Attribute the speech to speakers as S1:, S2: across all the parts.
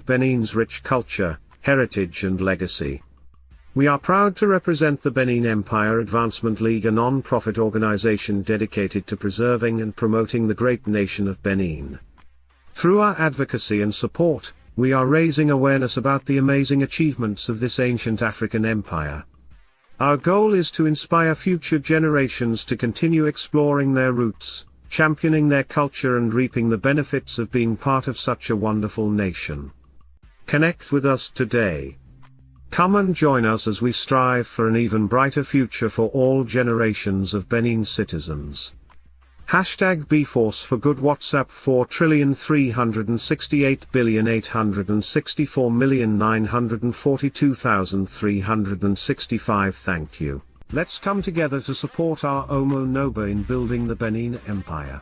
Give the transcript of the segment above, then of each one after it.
S1: Benin's rich culture, heritage and legacy. We are proud to represent the Benin Empire Advancement League, a non-profit organization dedicated to preserving and promoting the great nation of Benin. Through our advocacy and support, we are raising awareness about the amazing achievements of this ancient African empire. Our goal is to inspire future generations to continue exploring their roots, championing their culture and reaping the benefits of being part of such a wonderful nation. Connect with us today. Come and join us as we strive for an even brighter future for all generations of Benin citizens. #BForce for Good. WhatsApp 4,368,864,942,365. Thank you. Let's come together to support our Omo N'Oba in building the Benin Empire.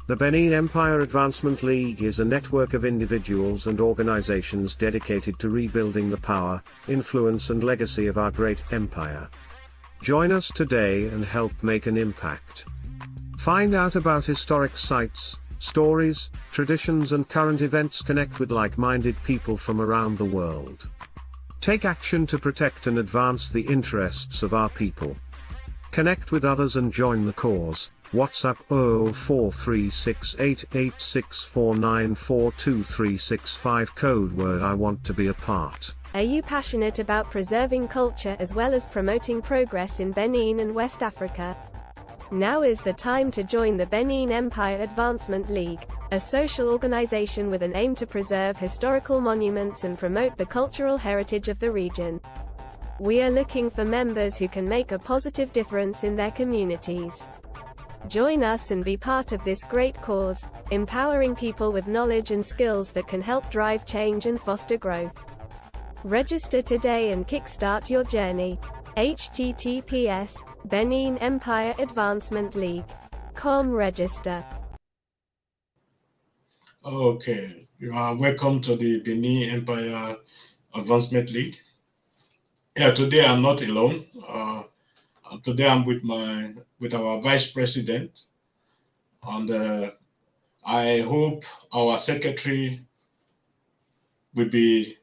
S1: The Benin Empire Advancement League is a network of individuals and organizations dedicated to rebuilding the power, influence and legacy of our great empire. Join us today and help make an impact. Find out about historic sites, stories, traditions and current events. Connect with like-minded people from around the world. Take action to protect and advance the interests of our people. Connect with others and join the cause. WhatsApp 04368864942365. Code word I want to be a part.
S2: Are you passionate about preserving culture as well as promoting progress in Benin and West Africa? Now is the time to join the Benin Empire Advancement League, a social organization with an aim to preserve historical monuments and promote the cultural heritage of the region. We are looking for members who can make a positive difference in their communities. Join us and be part of this great cause, empowering people with knowledge and skills that can help drive change and foster growth. Register today and kickstart your journey. https Benin Empire Advancement League. Register.
S3: Okay, you are welcome to the Benin Empire Advancement League. Yeah, today I'm not alone. Today I'm with our Vice President, and I hope our Secretary will be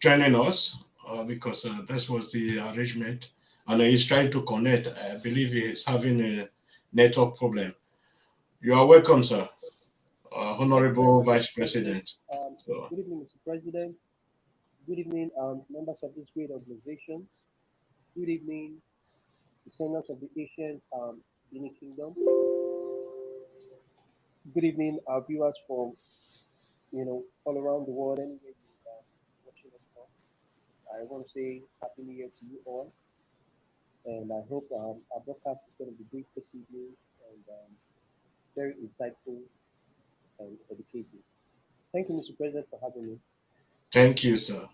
S3: joining us because this was the arrangement, and he's trying to connect. I believe he's having a network problem. You are welcome, sir. Honorable Vice President.
S4: Good evening, Mr. President. Good evening, members of this great organization. Good evening, descendants of the ancient Benin Kingdom. Good evening, our viewers from all around the world, anywhere you are watching us from. I want to say Happy New Year to you all, and I hope our broadcast is going to be great this evening and very insightful and educative. Thank you, Mr. President, for having me.
S3: Thank you, sir.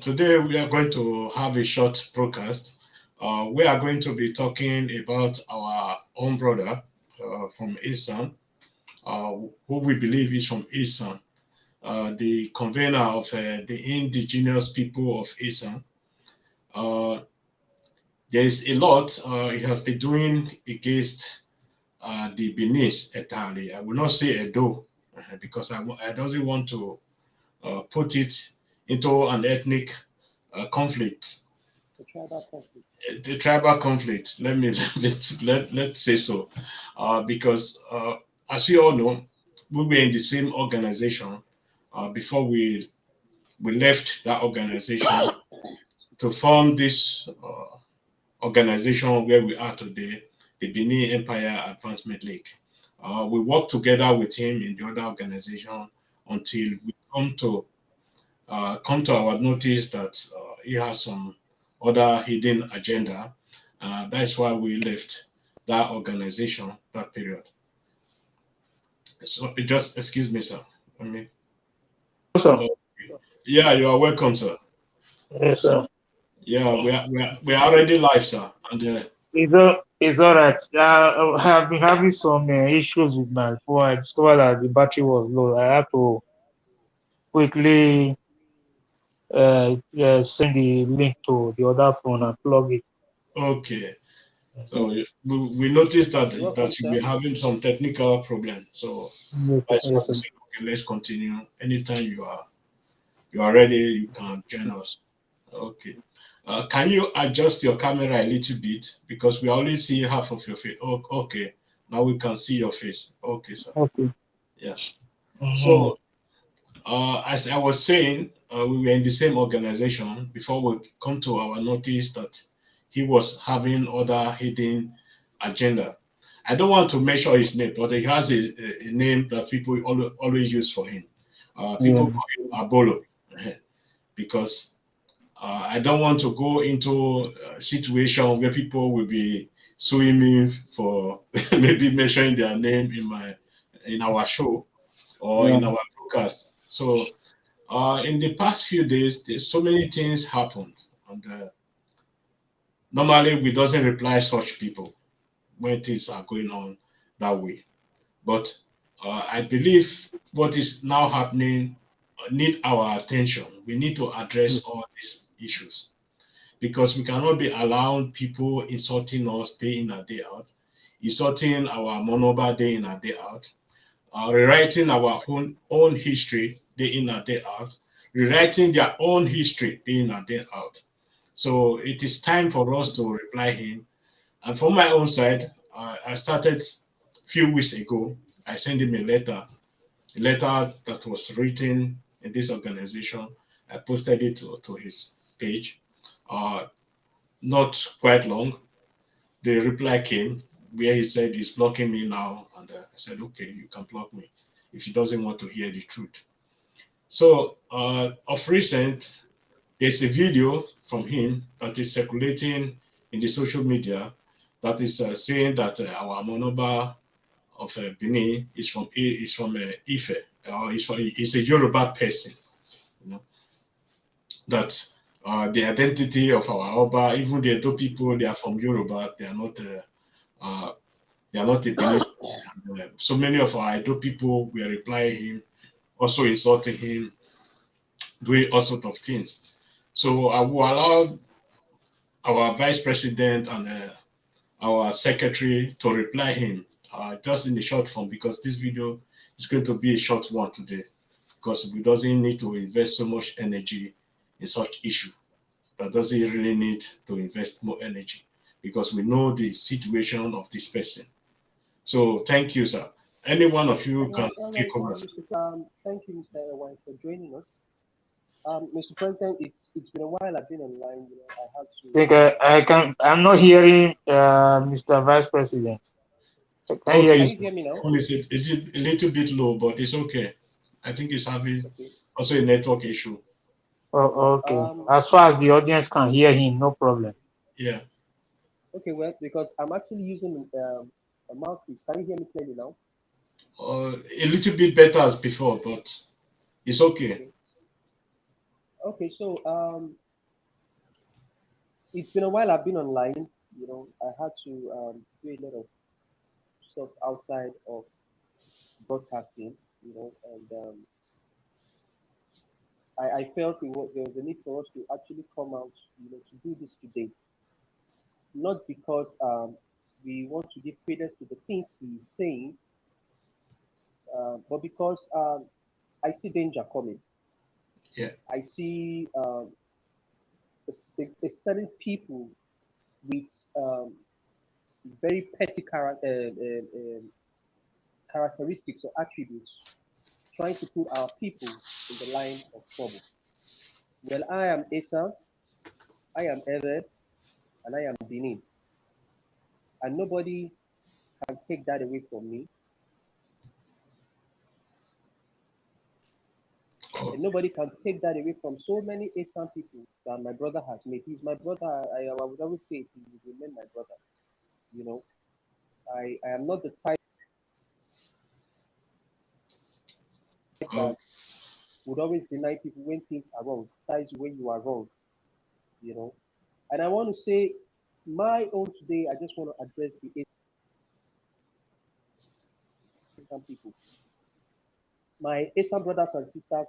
S3: Today we are going to have a short broadcast. We are going to be talking about our own brother from ESAN, who we believe is from ESAN, the convener of the indigenous people of ESAN. There is a lot he has been doing against the Benin entirely. I will not say Edo because I doesn't want to put it into an ethnic conflict.
S4: The tribal conflict.
S3: The tribal conflict. Let's say so, because as we all know, we were in the same organization before we left that organization to form this organization where we are today, the Benin Empire Advancement League. We work together with him in the other organization until we come to our notice that he has some other hidden agenda. That's why we left that organization that period. So just excuse me, sir.
S5: Sir.
S3: Yeah, you are welcome, sir.
S5: Yes, sir.
S3: Yeah, we are already live, sir. And
S5: it's all right. I have been having some issues with my phone. I discovered that the battery was low. I had to quickly send the link to the other phone and plug it.
S3: Okay. So we noticed that you'll be having some technical problem. So
S5: Yes,
S3: okay, let's continue. Anytime you are you are ready, you can join us. Okay. Can you adjust your camera a little bit because we only see half of your face? Oh, okay. Now we can see your face. Okay, sir.
S5: Okay.
S3: Yeah.
S5: Mhm.
S3: So, as I was saying, we were in the same organization before we come to our notice that he was having other hidden agenda. I don't want to mention his name, but he has a name that people always use for him.
S5: Yeah.
S3: People call him ABOLO because I don't want to go into a situation where people will be suing me for maybe mentioning their name in our show or
S5: Yeah.
S3: in our broadcast. So in the past few days, there's so many things happened, and normally we doesn't reply such people when things are going on that way. But I believe what is now happening need our attention. We need to address all these issues because we cannot be allowing people insulting us day in and day out, insulting our Omo N'Oba day in and day out, rewriting our own history day in and day out, rewriting their own history day in and day out. So it is time for us to reply him. And from my own side, I started a few weeks ago. I sent him a letter that was written in this organization. I posted it to his page. Uh, Not quite long, the reply came where he said he's blocking me now. And I said, okay, you can block me if he doesn't want to hear the truth. So, of recent, there's a video from him that is circulating in the social media that is saying that our Omo N'Oba of Benin is from Ife, or he's a Yoruba person. You know that the identity of our Oba, even the Edo people, they are from Yoruba. Uh, they are not a Benin. So many of our Edo people were replying him, also insulting him, doing all sorts of things. So I will allow our vice president and our secretary to reply him just in the short form because this video is going to be a short one today because we doesn't need to invest so much energy in such issue. That doesn't really need to invest more energy because we know the situation of this person. So thank you, sir. Any one of you can
S4: All
S3: take
S4: right,
S3: over, sir.
S4: Mr. Thank you, Mr. Ewan, for joining us. Mr. President, it's been a while I've been online. I had to.
S5: I think I'm not hearing Mr. Vice President. I can't hear
S3: Okay,
S5: you,
S4: Can you
S3: his
S5: sir.
S4: hear me now?
S3: phone is a little bit low, but it's okay. I think he's having
S4: Okay.
S3: also a network issue.
S5: Oh, okay.
S4: Um.
S5: As far as the audience can hear him, no problem.
S3: Yeah,
S4: Okay. Well, because I'm actually using a mouthpiece. Can you hear me clearly now?
S3: a little bit better as before, but it's okay.
S4: Okay. Okay. So it's been a while I've been online. I had to do a lot of stuff outside of broadcasting. And I felt there was a need for us to actually come out, to do this today. Not because we want to give credence to the things he's saying, but because I see danger coming.
S3: Yeah.
S4: I see a certain people with very petty characteristics or attributes trying to put our people in the line of trouble. Well, I am ESAN, I am Ever, and I am Benin. And nobody can take that away from me.
S3: Oh,
S4: And nobody can take that away from so many ESAN people that my brother has made. He's my brother. I would always say he will remain my brother. You know, I am not the type
S3: oh,
S4: that would always deny people when things are wrong, besides when you are wrong, you know. And I want to say my own today, I just want to address the ASAM people. My ASAM brothers and sisters,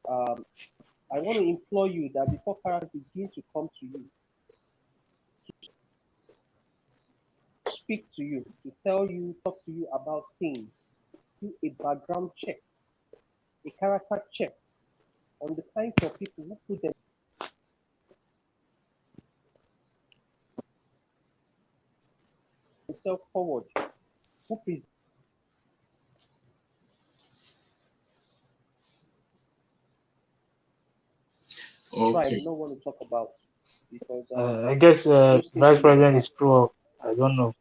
S4: um, I want to implore you that before character begin to come to you, to speak to you, to tell you, talk to you about things, do a background check, a character check. on the kinds of people who put themselves forward, who present tribe,
S3: Okay.
S4: not want to talk about, because
S5: I guess
S4: those things
S5: Vice
S4: will not
S5: President
S4: help.
S5: is true. I don't know.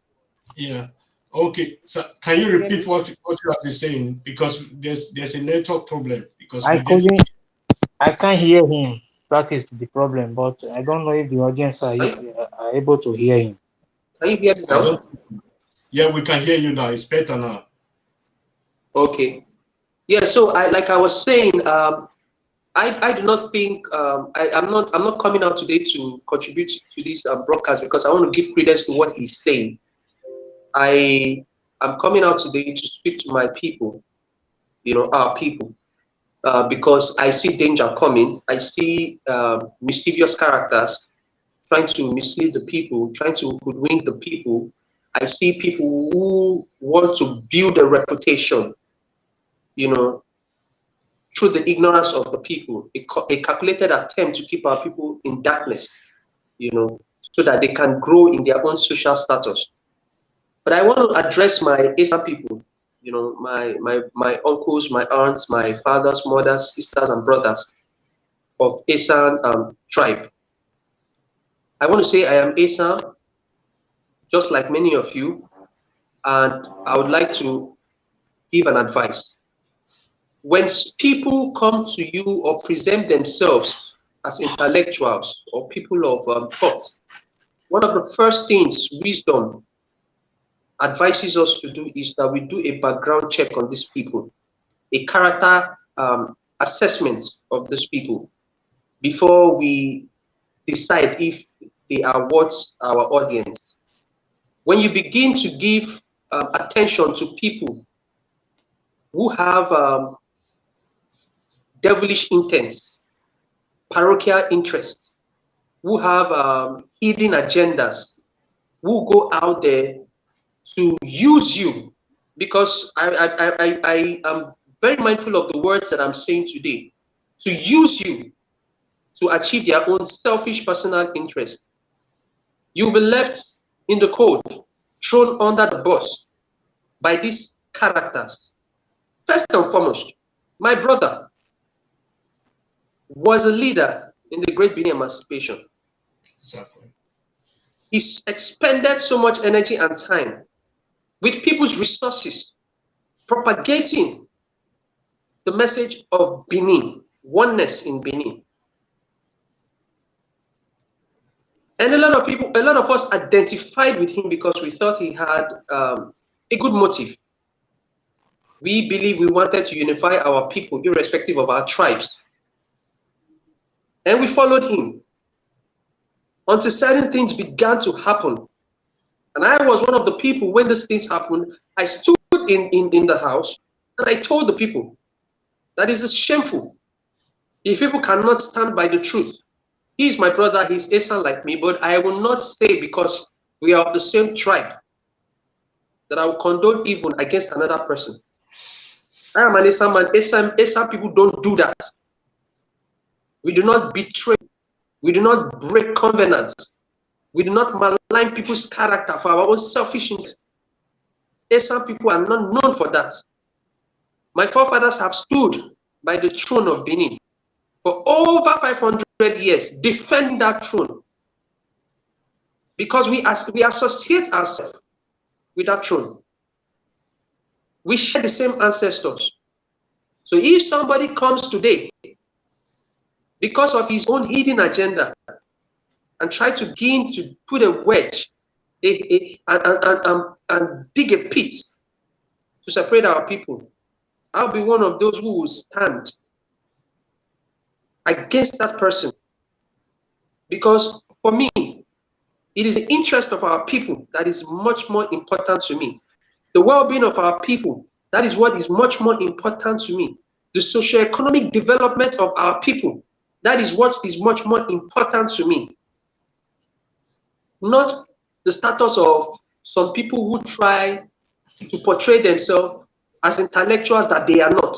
S3: Yeah. Okay. So can
S4: Can
S3: you
S4: you hear
S3: repeat
S4: me?
S3: what you have been saying? Because there's a network problem because
S5: I
S3: we didn't.
S5: couldn't. I can't hear him. That is the problem. But I don't know if the audience are able to hear him.
S6: Can you hear me
S3: I
S6: now?
S3: don't. Yeah, we can hear you now. It's better now.
S6: Okay. Yeah. So like I was saying, I do not think I'm not coming out today to contribute to this broadcast because I want to give credence to what he's saying. I am coming out today to speak to my people, our people, because I see danger coming. I see mischievous characters trying to mislead the people, trying to hoodwink the people. I see people who want to build a reputation, you know, through the ignorance of the people, a calculated attempt to keep our people in darkness, so that they can grow in their own social status. But I want to address my ESAN people, my uncles, my aunts, my fathers, mothers, sisters, and brothers of ESAN tribe. I want to say I am ESAN, just like many of you, and I would like to give an advice. When people come to you or present themselves as intellectuals or people of thought, one of the first things wisdom advises us to do is that we do a background check on these people, a character assessment of these people before we decide if they are worth our audience. When you begin to give attention to people who have devilish intents, parochial interests, who have hidden agendas, who go out there to use you, because I am very mindful of the words that I'm saying today, to use you to achieve their own selfish personal interest. You'll be left in the cold, thrown under the bus by these characters. First and foremost, my brother was a leader in the Great Benin Emancipation.
S3: Exactly.
S6: He's expended so much energy and time with people's resources propagating the message of Benin, oneness in Benin. And a lot of us identified with him because we thought he had a good motive. We believe we wanted to unify our people irrespective of our tribes. And we followed him until certain things began to happen. And I was one of the people when these things happened. I stood in the house and I told the people that is shameful. If people cannot stand by the truth, he's my brother, he's ESAN like me, but I will not say because we are of the same tribe that I will condone evil against another person. I am an ESAN man. ESAN people don't do that. We do not betray. We do not break covenants. We do not malign people's character for our own selfish interest. ESAN people are not known for that. My forefathers have stood by the throne of Benin for over 500 years, defending that throne. Because we associate ourselves with that throne. We share the same ancestors. So if somebody comes today because of his own hidden agenda and try to begin to put a wedge and dig a pit to separate our people, I'll be one of those who will stand against that person. Because for me, it is the interest of our people that is much more important to me. The well-being of our people, that is what is much more important to me. The socio-economic development of our people, that is what is much more important to me. Not the status of some people who try to portray themselves as intellectuals that they are not.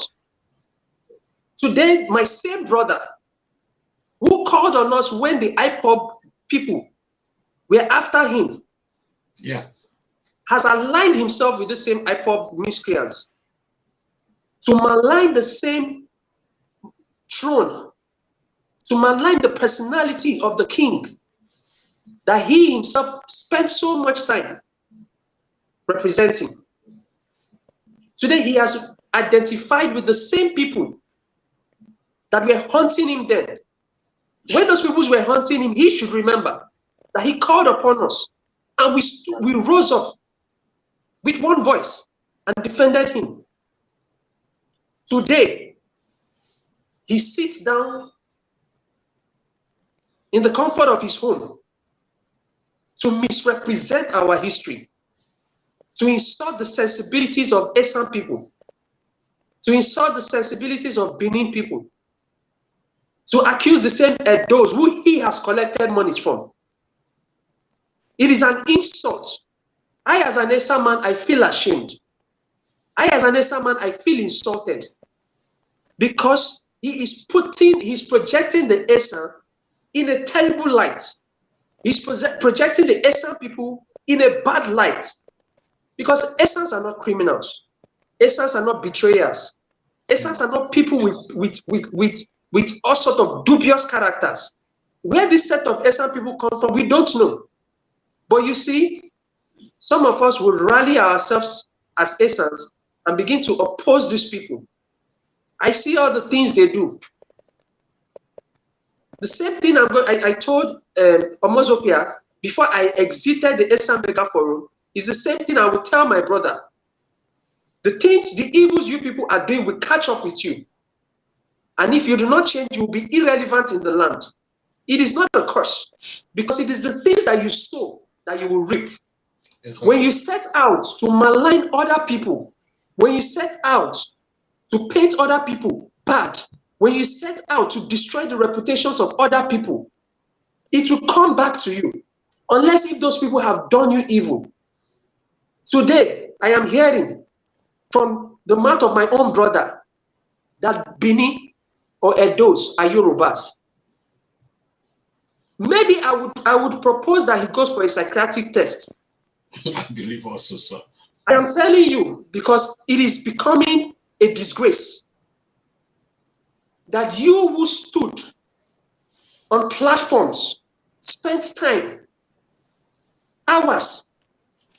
S6: Today, my same brother who called on us when the IPOB people were after him,
S3: Yeah,
S6: has aligned himself with the same IPOB miscreants to malign the same throne, to malign the personality of the king that he himself spent so much time representing. Today, he has identified with the same people that were hunting him then. When those people were hunting him, he should remember that he called upon us and we rose up with one voice and defended him. Today, he sits down in the comfort of his home to misrepresent our history, to insult the sensibilities of ESAN people, to insult the sensibilities of Benin people, to accuse the same Edos who he has collected monies from. It is an insult. I, as an ESAN man, I feel ashamed. I, as an ESAN man, I feel insulted because he's projecting the ESAN in a terrible light. He's projecting the ESAN people in a bad light because ESANs are not criminals. ESANs are not betrayers. ESANs are not people with all sorts of dubious characters. Where this set of ESAN people come from, we don't know. But you see, some of us will rally ourselves as ESANs and begin to oppose these people. I see all the things they do. The same thing I told Omo N'Oba before I exited the ESAN Mega Forum is the same thing I will tell my brother. The things, the evils you people are doing will catch up with you. And if you do not change, you will be irrelevant in the land. It is not a curse, because it is the things that you sow that you will reap. Yes, when you set out to malign other people, when you set out to paint other people bad, when you set out to destroy the reputations of other people, it will come back to you, unless if those people have done you evil. Today, I am hearing from the mouth of my own brother that Benin or Edos are Yorubas. Maybe I would propose that he goes for a psychiatric test.
S3: I believe also, sir.
S6: I am telling you, because it is becoming a disgrace that you who stood on platforms, spent time, hours,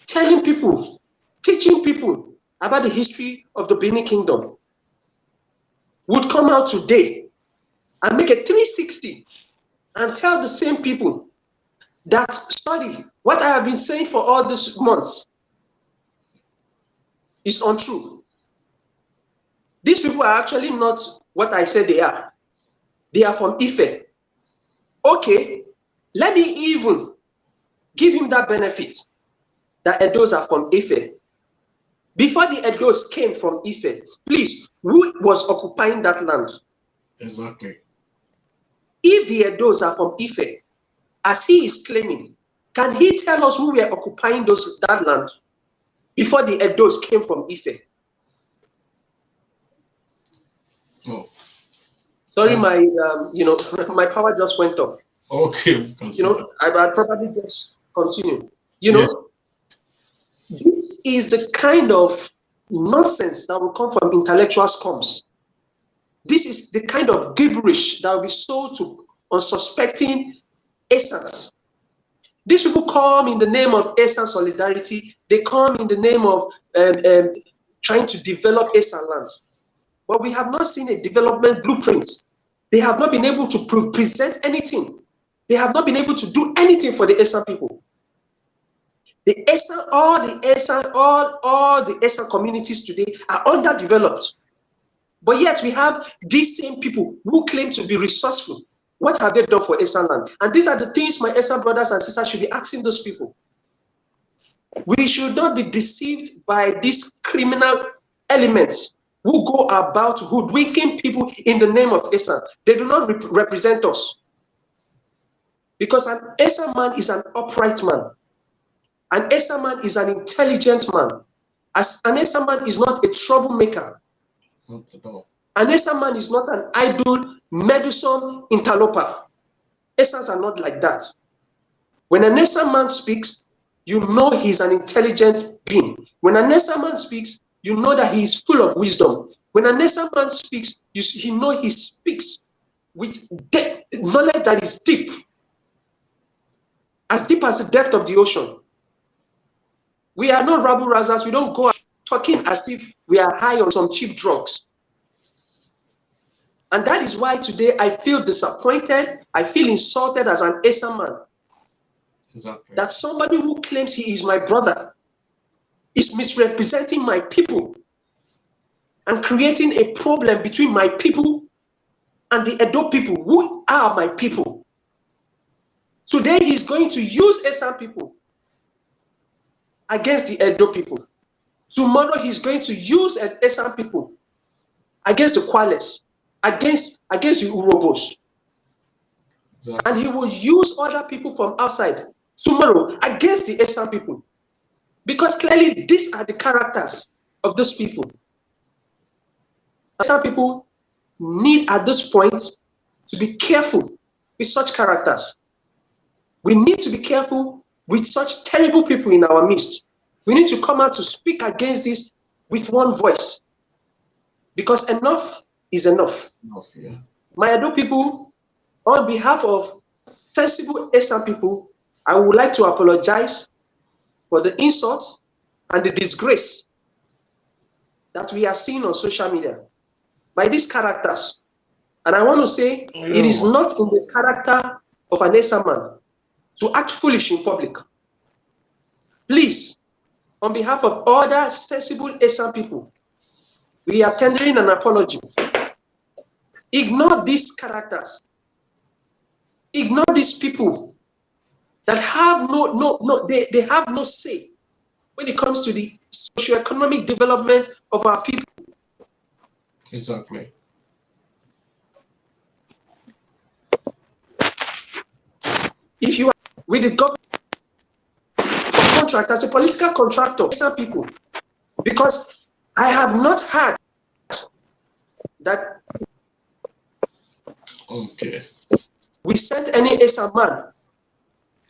S6: telling people, teaching people about the history of the Benin Kingdom, would come out today and make a 360 and tell the same people that, sorry, what I have been saying for all these months is untrue. These people are actually not what I said they are. They are from Ife. Okay, let me even give him that benefit that Edos are from Ife. Before the Edos came from Ife, please, who was occupying that land?
S3: Exactly.
S6: If the Edos are from Ife, as he is claiming, can he tell us who were occupying that land before the Edos came from Ife?
S3: Oh.
S6: Sorry, my my power just went off.
S3: Okay.
S6: I'll probably just continue. Yes. This is the kind of nonsense that will come from intellectual scums. This is the kind of gibberish that will be sold to unsuspecting ESANs. These people come in the name of ESAN solidarity. They come in the name of trying to develop ESAN land. But we have not seen a development blueprint. They have not been able to present anything. They have not been able to do anything for the ESAN people. The ESAN, all the ESAN communities today are underdeveloped. But yet we have these same people who claim to be resourceful. What have they done for ESAN land? And these are the things my ESAN brothers and sisters should be asking those people. We should not be deceived by these criminal elements who go about hoodwinking people in the name of ESAN. They do not represent us. Because an ESAN man is an upright man. An ESAN man is an intelligent man. As an ESAN man is not a troublemaker.
S3: Not at all.
S6: An ESAN man is not an idle, meddlesome interloper. ESANs are not like that. When an ESAN man speaks, you know he's an intelligent being. When an ESAN man speaks, you know that he is full of wisdom. When an ESAN man speaks, you know he speaks with knowledge that is deep as the depth of the ocean. We are not rabble rousers. We don't go talking as if we are high on some cheap drugs. And that is why today I feel disappointed. I feel insulted as an ESAN man. Exactly. That somebody who claims he is my brother is misrepresenting my people and creating a problem between my people and the Edo people, who are my people. Today he's going to use ESAN people against the Edo people. Tomorrow he's going to use ESAN people against the Kwales, against the Urobos. Exactly. And he will use other people from outside tomorrow against the ESAN people. Because clearly these are the characters of those people. ESAN people need at this point to be careful with such characters. We need to be careful with such terrible people in our midst. We need to come out to speak against this with one voice. Because enough is enough. Yeah. My Edo people, on behalf of sensible ESAN people, I would like to apologize for the insult and the disgrace that we are seeing on social media by these characters. And I want to say, it is not in the character of an ESAN man to act foolish in public. Please, on behalf of other sensible ESAN people, we are tendering an apology. Ignore these characters. Ignore these people that have they have no say when it comes to the socio-economic development of our people.
S3: Exactly.
S6: If you are with the government for contract as a political contractor, some people, because I have not heard that we sent any ESAN man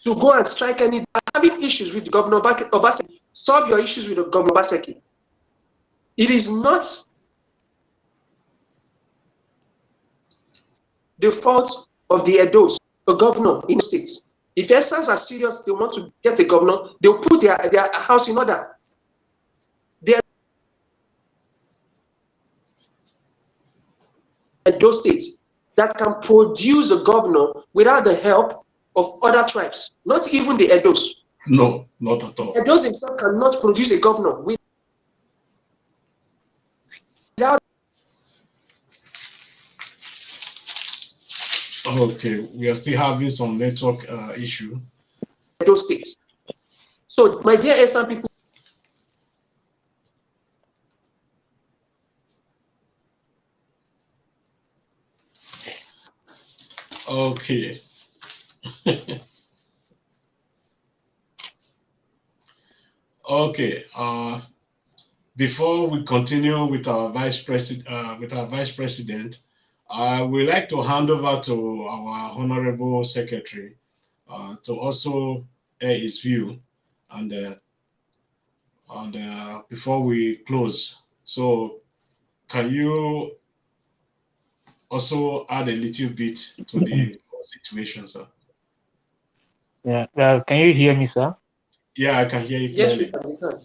S6: to go and strike any having issues with Governor Obaseki. Solve your issues with Governor Obaseki. It is not the fault of the Edos, the governor in the states. If ESANs are serious, they want to get a governor, they'll put their house in order. Those states that can produce a governor without the help of other tribes, not even the Edos.
S3: No, not at all.
S6: Edos himself cannot produce a governor without.
S3: Okay, we are still having some network issue.
S6: Those states. So, my dear ESAN people,
S3: okay. Okay. Before we continue with our vice president, I would like to hand over to our honorable secretary to also air his view and before we close. So, can you also add a little bit to the situation, sir?
S5: Yeah. Can you hear me, sir?
S3: Yeah, I can hear you clearly.
S6: yes, we can.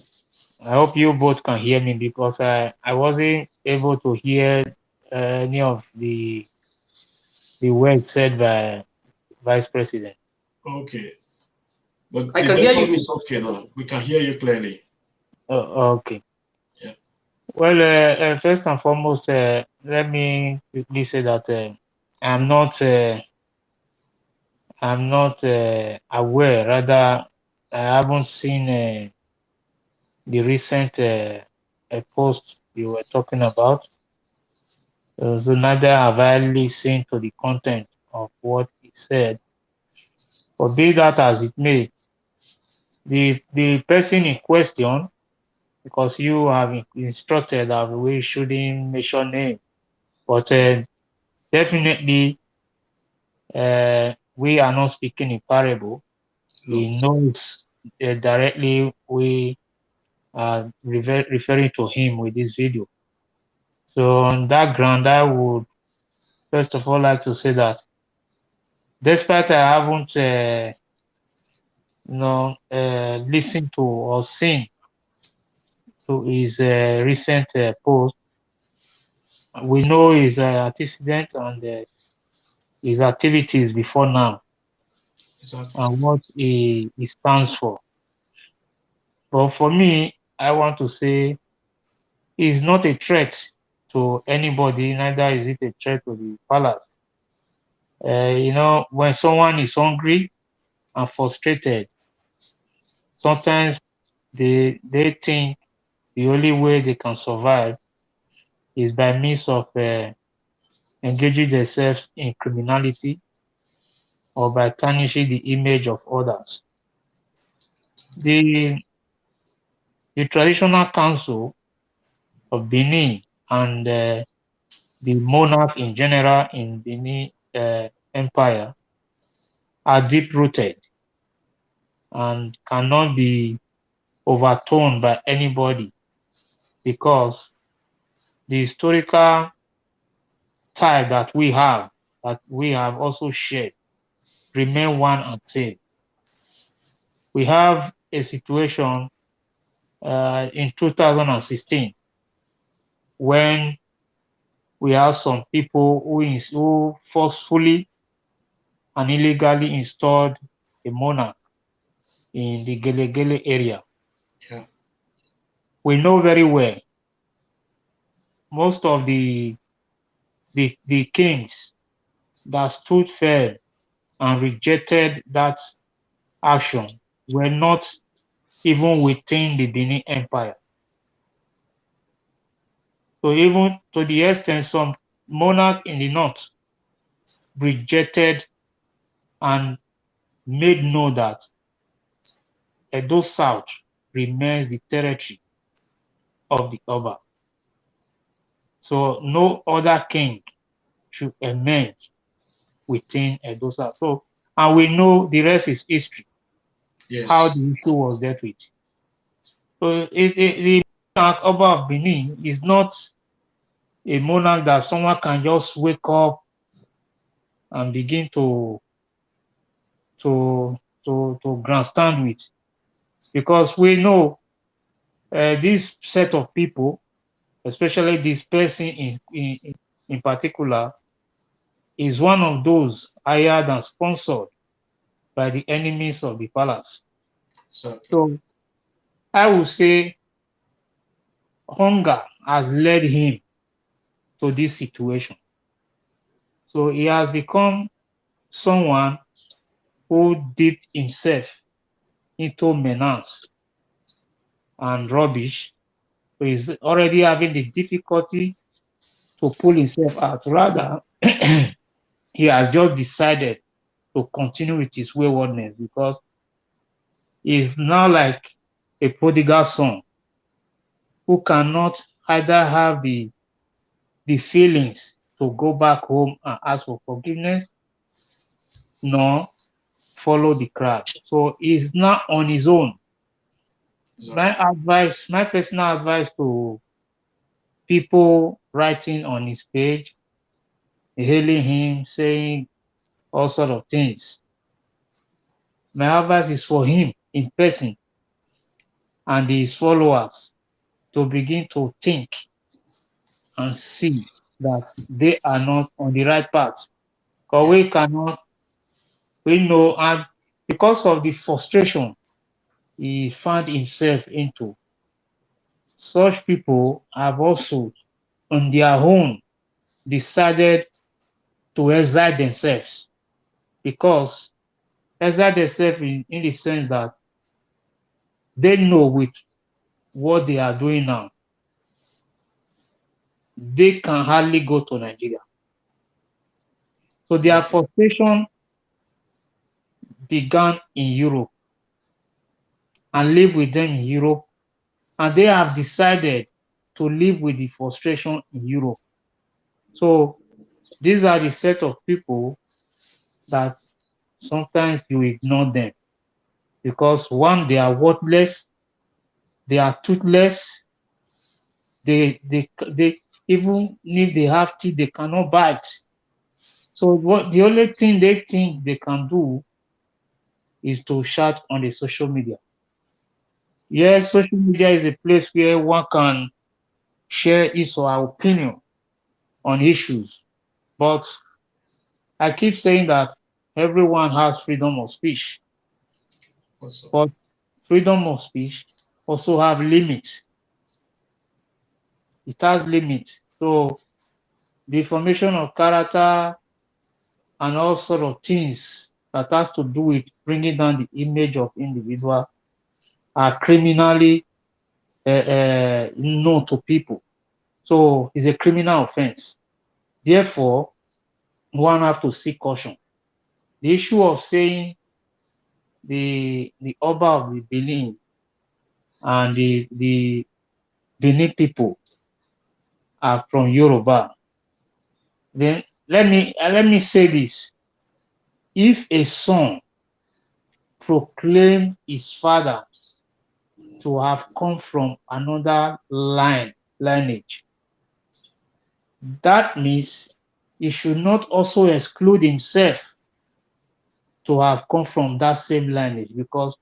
S5: I hope you both can hear me because I wasn't able to hear any of the words said by Vice President.
S3: Okay. But
S6: I can hear you.
S3: It's okay now. We can hear you clearly.
S5: Okay.
S3: Yeah.
S5: Well, first and foremost, let me quickly say that I'm not aware. Rather, I haven't seen the recent post you were talking about. So neither have I listened to the content of what he said. But be that as it may, the person in question, because you have instructed that we shouldn't mention name, But definitely, we are not speaking in parable.
S3: No.
S5: He knows directly we are referring to him with this video. So on that ground, I would first of all like to say that despite I haven't listened to or seen to his recent post, we know his antecedent and his activities before now
S3: Exactly.
S5: and what he stands for. But for me, I want to say he's not a threat to anybody, neither is it a threat to the palace. When someone is hungry and frustrated, sometimes they think the only way they can survive is by means of engaging themselves in criminality or by tarnishing the image of others. The, the traditional council of Benin and the monarch in general in Benin Empire are deep rooted and cannot be overturned by anybody because the historical tie that we have also shared remain one and same. We have a situation in 2016 when we have some people who forcefully and illegally installed a monarch in the Gelegele area.
S3: Yeah.
S5: We know very well most of the kings that stood firm and rejected that action were not even within the Benin Empire. So even to the extent some monarch in the north rejected and made known that Edo South remains the territory of the Oba. So no other king should emerge within Edo South. So, and we know the rest is history, how
S3: Yes.
S5: the issue was dealt with. So the monarch Oba of Benin is not a monarch that someone can just wake up and begin to grandstand with, because we know this set of people, especially this person in particular, is one of those hired and sponsored by the enemies of the palace.
S3: Exactly.
S5: So I would say hunger has led him to this situation. So he has become someone who dipped himself into menace and rubbish. So he's already having the difficulty to pull himself out. Rather, he has just decided to continue with his waywardness because he's now like a prodigal son who cannot either have the feelings to go back home and ask for forgiveness nor follow the crowd. So he's now on his own.
S3: Exactly.
S5: My personal advice to people writing on his page, hailing him, saying all sort of things. My advice is for him in person and his followers to begin to think and see that they are not on the right path. Because
S3: Yeah.
S5: we know, and because of the frustration he found himself into, such people have also on their own decided to exile themselves, because exile themselves in the sense that they know with what they are doing now, they can hardly go to Nigeria. So their
S3: Exactly.
S5: frustration began in Europe and live with them in Europe, and they have decided to live with the frustration in Europe. So these are the set of people that sometimes you ignore them because one, they are worthless, they are toothless, they even if they have teeth, they cannot bite. So what the only thing they think they can do is to shout on the social media. Yes, social media is a place where one can share his or her opinion on issues, but I keep saying that everyone has freedom of speech,
S3: Also,
S5: but freedom of speech also have limits. It has limits. So the formation of character and all sort of things that has to do with bringing down the image of individual are criminally known to people. So it's a criminal offense. Therefore, one have to seek caution. The issue of saying the Oba of the Benin and the Benin people are from Yoruba. Then let me say this: if a son proclaim his father to have come from another lineage, that means he should not also exclude himself to have come from that same lineage, because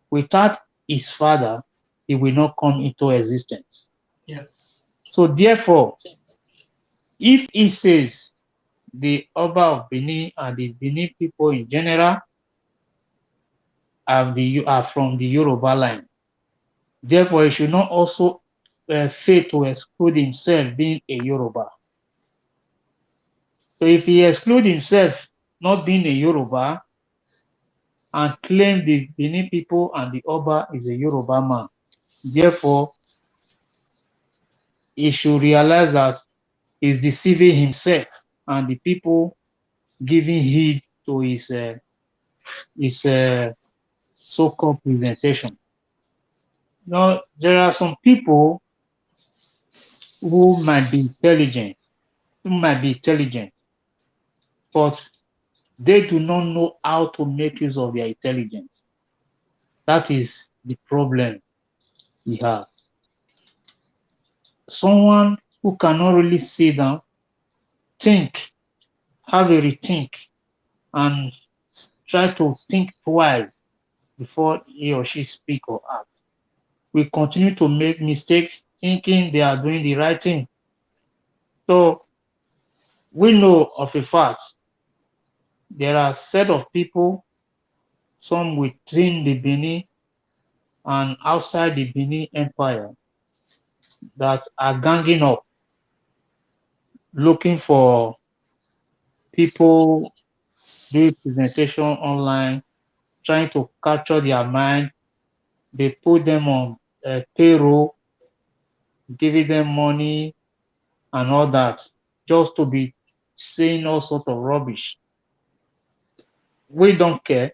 S5: without his father, he will not come into existence.
S3: yeah.
S5: So therefore, if he says the Oba of Benin and the Benin people in general are from the Yoruba line, therefore he should not also fail to exclude himself being a Yoruba. So if he excludes himself not being a Yoruba and claim the Benin people and the Oba is a Yoruba man, therefore he should realize that he's deceiving himself and the people giving heed to his so-called presentation. Now, there are some people who might be intelligent, but they do not know how to make use of their intelligence. That is the problem we have. Someone who cannot really sit down, think, have a rethink, and try to think twice before he or she speak or act, we continue to make mistakes thinking they are doing the right thing. So we know of a fact there are a set of people, some within the Benin and outside the Benin Empire, that are ganging up, looking for people doing presentation online, trying to capture their mind. They put them on payroll, giving them money and all that, just to be saying all sorts of rubbish. We don't care,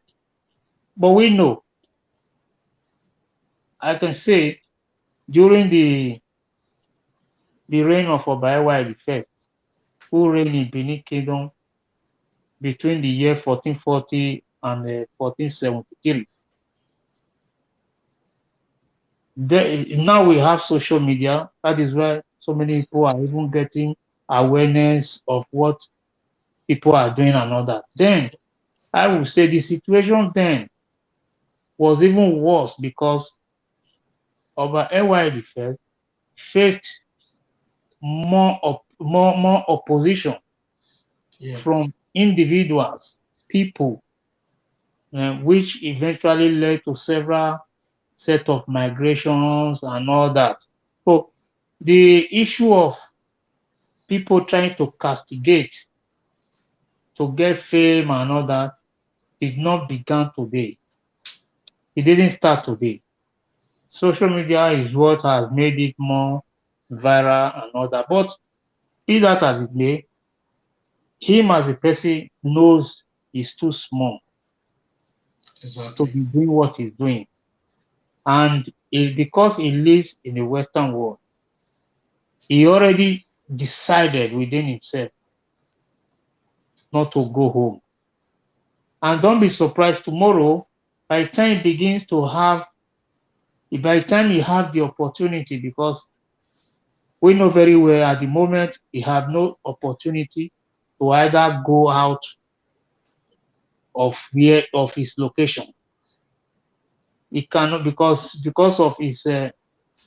S5: but we know. I can say during the reign of Oba the First, who reigned in Benin Kingdom between the year 1440 and 1473. Now we have social media. That is why so many people are even getting awareness of what people are doing and all that. Then I would say the situation then was even worse because Oba the First faced more opposition
S3: Yeah.
S5: from individuals, people, which eventually led to several set of migrations and all that. So the issue of people trying to castigate to get fame and all that did not begin today. It didn't start today. Social media is what has made it more viral and all that. But be that as it may, him as a person knows he's too small to
S3: Exactly.
S5: be doing what he's doing. And because he lives in the Western world, he already decided within himself not to go home. And don't be surprised tomorrow, by the time he have the opportunity, because we know very well at the moment he have no opportunity to either go out of his location. He cannot, because of his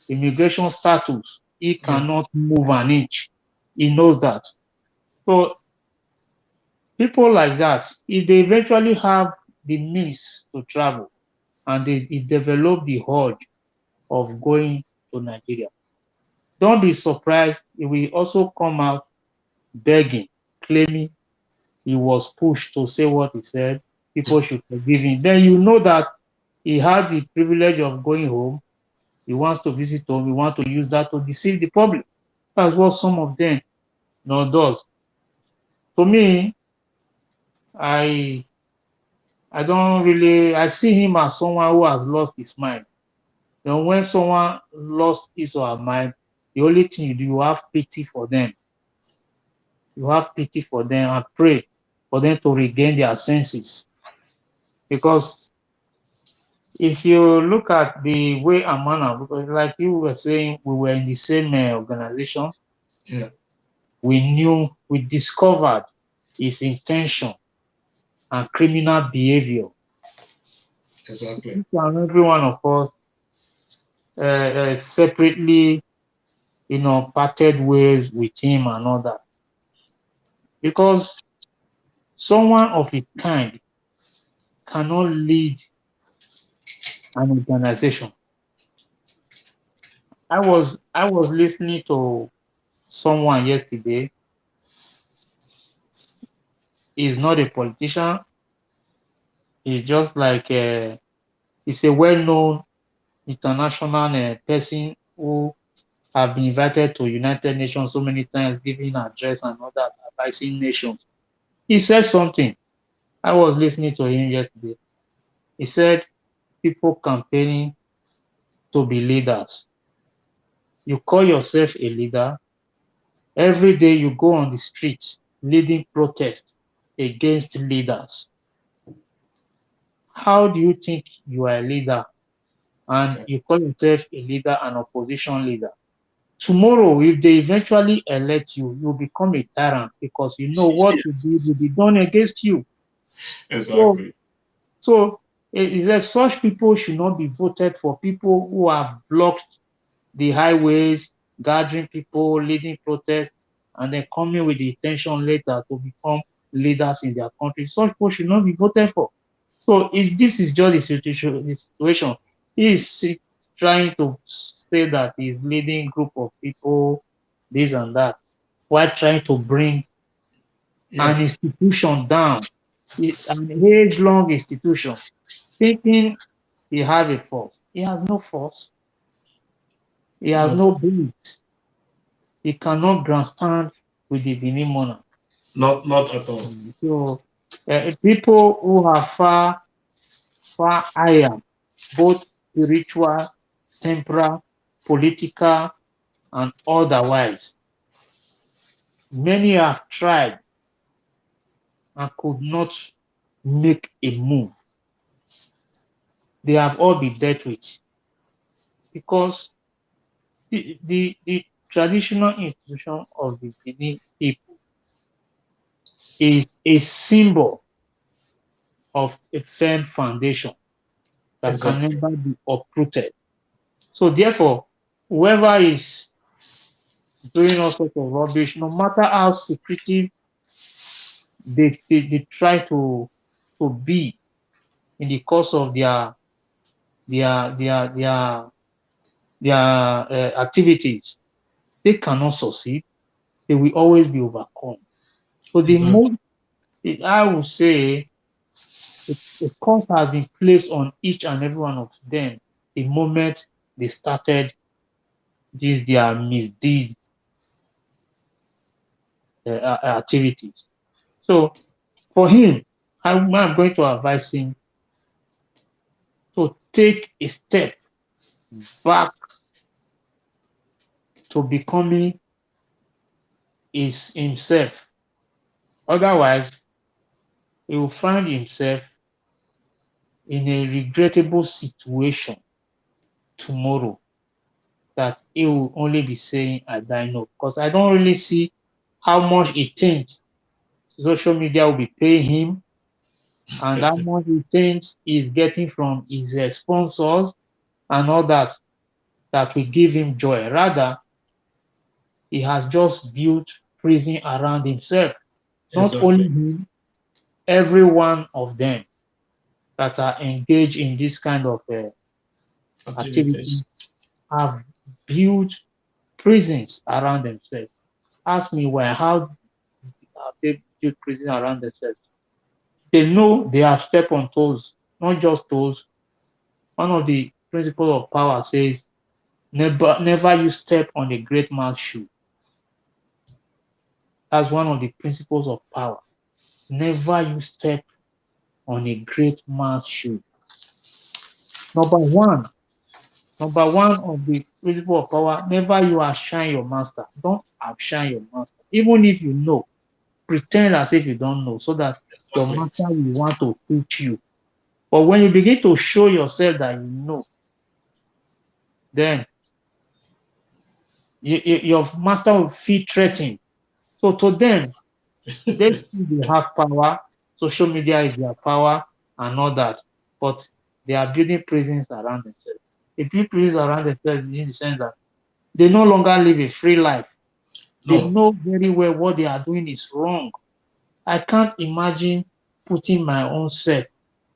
S5: immigration status, he cannot move an inch. He knows that. So people like that, if they eventually have the means to travel and they develop the urge of going to Nigeria, don't be surprised he will also come out begging, claiming he was pushed to say what he said. People should forgive him. Then you know that he had the privilege of going home. He wants to visit home. He wants to use that to deceive the public. That's what some of them does. To me, I see him as someone who has lost his mind. When someone lost his or her mind, the only thing you do, you have pity for them. You have pity for them and pray for them to regain their senses. Because if you look at the way and manner, because like you were saying, we were in the same organization.
S3: Yeah.
S5: We discovered his intention and criminal behavior.
S3: Exactly.
S5: Each and every one of us separately, parted ways with him and all that. Because someone of his kind cannot lead an organization. I was listening to someone yesterday. He's not a politician. He's just like he's a well-known international person who have been invited to United Nations so many times, giving address and all that, advising nations. He said something. I was listening to him yesterday. He said people campaigning to be leaders. You call yourself a leader. Every day you go on the streets leading protests against leaders. How do you think you are a leader? And you call yourself a leader, an opposition leader. Tomorrow, if they eventually elect you, you'll become a tyrant because you know what you did will be done against you.
S3: Exactly.
S5: So is that such people should not be voted for. People who have blocked the highways, gathering people, leading protests, and then coming with the intention later to become leaders in their country. Such people should not be voted for. So if this is just the situation, he is trying to say that he's leading group of people, this and that, while trying to bring an institution down, an age-long institution, thinking he has a force. He has no force. He has no base. He cannot grandstand with the Benin monarch.
S3: Not at all.
S5: So people who are far higher, both spiritual, temporal, political, and otherwise. Many have tried and could not make a move. They have all been dealt with because the traditional institution of the Benin people is a symbol of a firm foundation that can never be uprooted. So therefore, whoever is doing all sorts of rubbish, no matter how secretive they try to be in the course of their activities, they cannot succeed. They will always be overcome. So the most, I would say, a curse has been placed on each and every one of them the moment they started their misdeed activities. So for him, I'm going to advise him to take a step back to becoming is himself. Otherwise, he will find himself in a regrettable situation tomorrow that he will only be saying, I die no. Because I don't really see how much he thinks social media will be paying him and how much he thinks he's getting from his sponsors and all that that will give him joy. Rather, he has just built prison around himself. Not only
S3: Exactly.
S5: him, every one of them that are engaged in this kind of activity
S3: Activities.
S5: have built prisons around themselves. Ask me why, how have they built prisons around themselves? They know they have stepped on toes, not just toes. One of the principles of power says, never you step on a great man's shoe. That's one of the principles of power. Never you step on a great man's shoe. Number one, Number one of the principle of power, never you outshine your master. Don't outshine your master. Even if you know, pretend as if you don't know so that your
S3: Exactly.
S5: master will want to teach you. But when you begin to show yourself that you know, then your master will feel threatened. So to them, they feel they have power. Social media is their power and all that. But they are building prisons around themselves. They build prisons around themselves in the sense that they no longer live a free life. They
S3: No.
S5: know very well what they are doing is wrong. I can't imagine putting my own self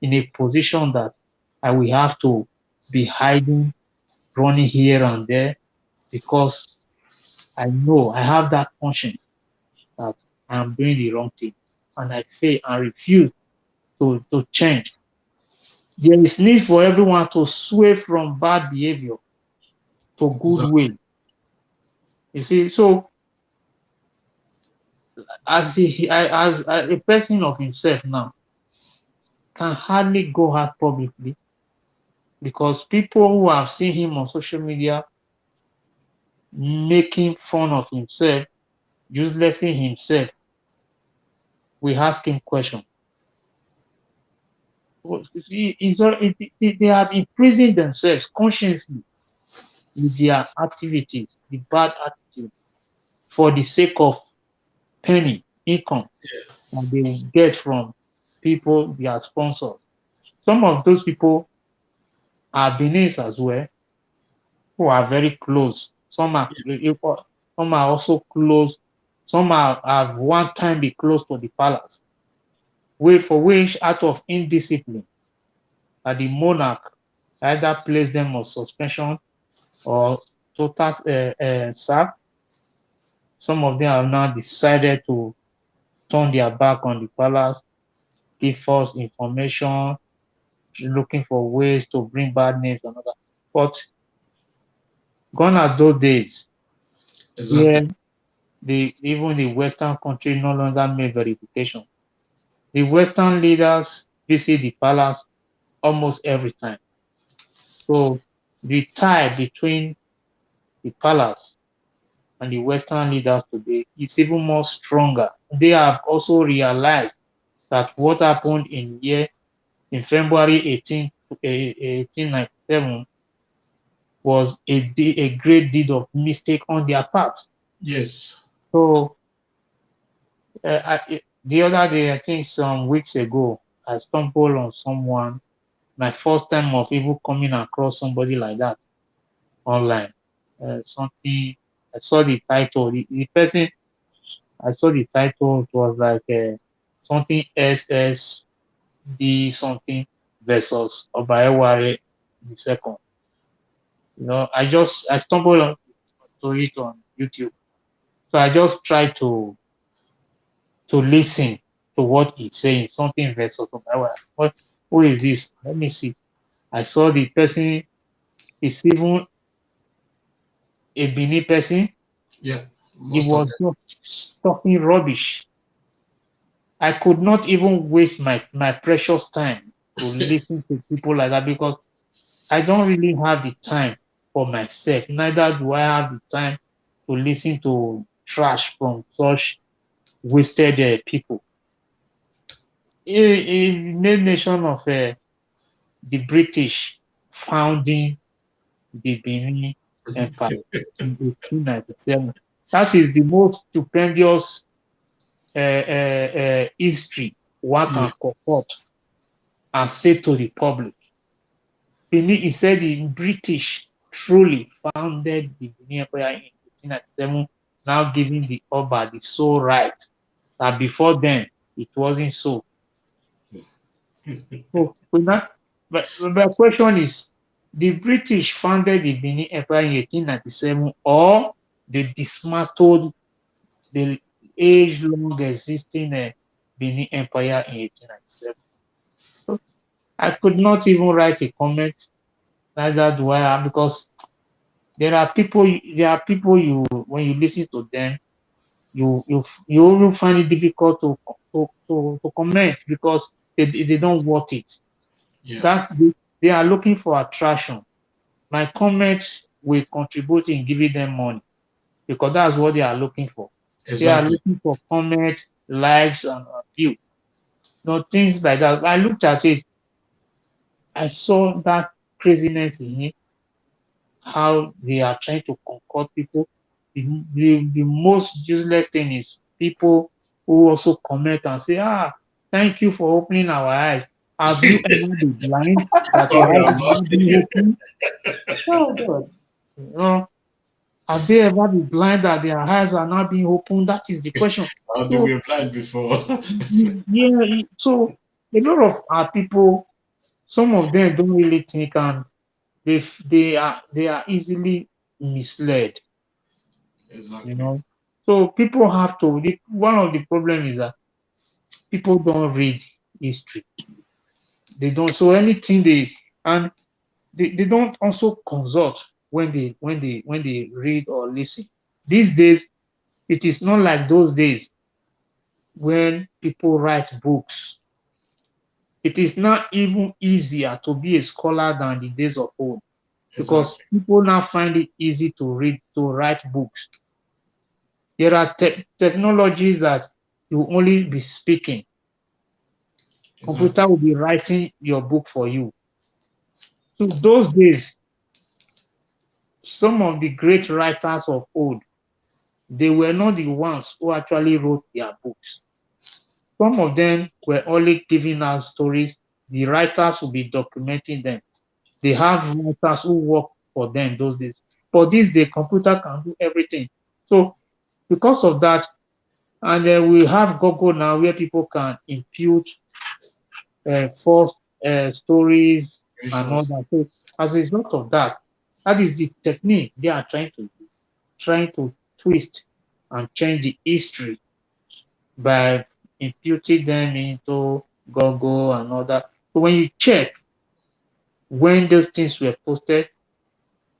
S5: in a position that I will have to be hiding, running here and there, because I know I have that conscience that I am doing the wrong thing and I fail and refuse to change. There is need for everyone to sway from bad behavior to good
S3: Exactly.
S5: way. You see, so as a person of himself now, can hardly go out publicly because people who have seen him on social media making fun of himself, uselessing himself, we ask him questions. They have imprisoned themselves consciously with their activities, the bad attitude, for the sake of penny income that they will get from people, their sponsors. Some of those people are Benin's as well, who are very close. Some are also close. Some are have one time be close to the palace. For which out of indiscipline, the monarch either place them on suspension or total sack. Some of them have now decided to turn their back on the palace, give false information, looking for ways to bring bad names and all that. But gone are those days
S3: Exactly.
S5: where even the Western country no longer make verification. The Western leaders visit the palace almost every time. So the tie between the palace and the Western leaders today is even more stronger. They have also realized that what happened in February 1897 was a great deed of mistake on their part.
S3: Yes.
S5: So the other day, I think some weeks ago, I stumbled on someone. My first time of even coming across somebody like that online. Something I saw the title. The person I saw the title. It was like something SSD something versus Obaeware the second. I stumbled to it on YouTube. So I just tried to listen to what he's saying. Something versus Obaeware. Who is this? Let me see. I saw the person is even a Benin person.
S3: Yeah.
S5: He
S3: Most of
S5: was
S3: them.
S5: just talking rubbish. I could not even waste my precious time to listen to people like that because I don't really have the time for myself. Neither do I have the time to listen to trash from such wasted people. A nation of the British founding the Benin Empire in 1897. That is the most stupendous history one can comport and say to the public. Benin, he said the British truly founded the Benin Empire in 1897, now giving the Oba the sole right. That before then, it wasn't so. So, but my question is, the British founded the Benin Empire in 1897, or they dismantled the age-long existing Benin Empire in 1897? So I could not even write a comment, neither do I, because there are people you, when you listen to them, you will find it difficult to comment because they don't want it.
S3: Yeah.
S5: That they are looking for attraction. My comments will contribute in giving them money because that's what they are looking for.
S3: Exactly.
S5: They are looking for comments, likes, and view. No things like that. I looked at it. I saw that craziness in it, how they are trying to concord people. The most useless thing is people who also comment and say, thank you for opening our eyes. Have you ever been blind that your
S3: Sorry,
S5: eyes
S3: I'm
S5: are not being
S3: laughing.
S5: opened? Oh God. You know, have they ever been blind that their eyes are not being opened? That is the question.
S3: They
S5: So
S3: were blind before.
S5: yeah, so a lot of our people, some of them don't really think, and they are easily misled.
S3: Exactly.
S5: You know, so people have to. One of the problem is that people don't read history. They don't. So anything they don't also consult when they read or listen. These days, it is not like those days when people write books. It is not even easier to be a scholar than the days of old because
S3: Exactly.
S5: people now find it easy to write books. There are technologies that you only be speaking. Computer
S3: Exactly.
S5: will be writing your book for you. So those days, some of the great writers of old, they were not the ones who actually wrote their books. Some of them were only giving out stories. The writers will be documenting them. They have writers who work for them those days. But these days, computer can do everything. So because of that, and we have Google now where people can impute false stories and all
S3: Gracious.
S5: that. So as a result of that, that is the technique they are trying to twist and change the history by imputing them into Google and all that. So when you check when those things were posted,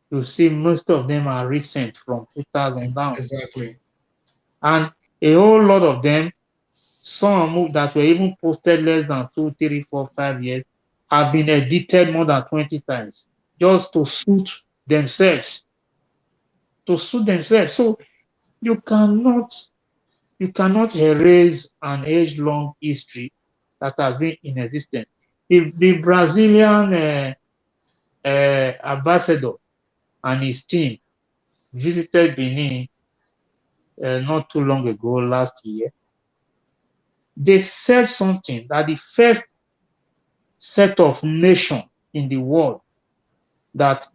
S5: you see most of them are recent from 2000 down.
S3: Exactly.
S5: And a whole lot of them, some that were even posted less than 2, 3, 4, 5 years, have been edited more than 20 times just to suit themselves. To suit themselves. So you cannot erase an age-long history that has been in existence. The Brazilian ambassador and his team visited Benin not too long ago, last year. They said something that the first set of nation in the world that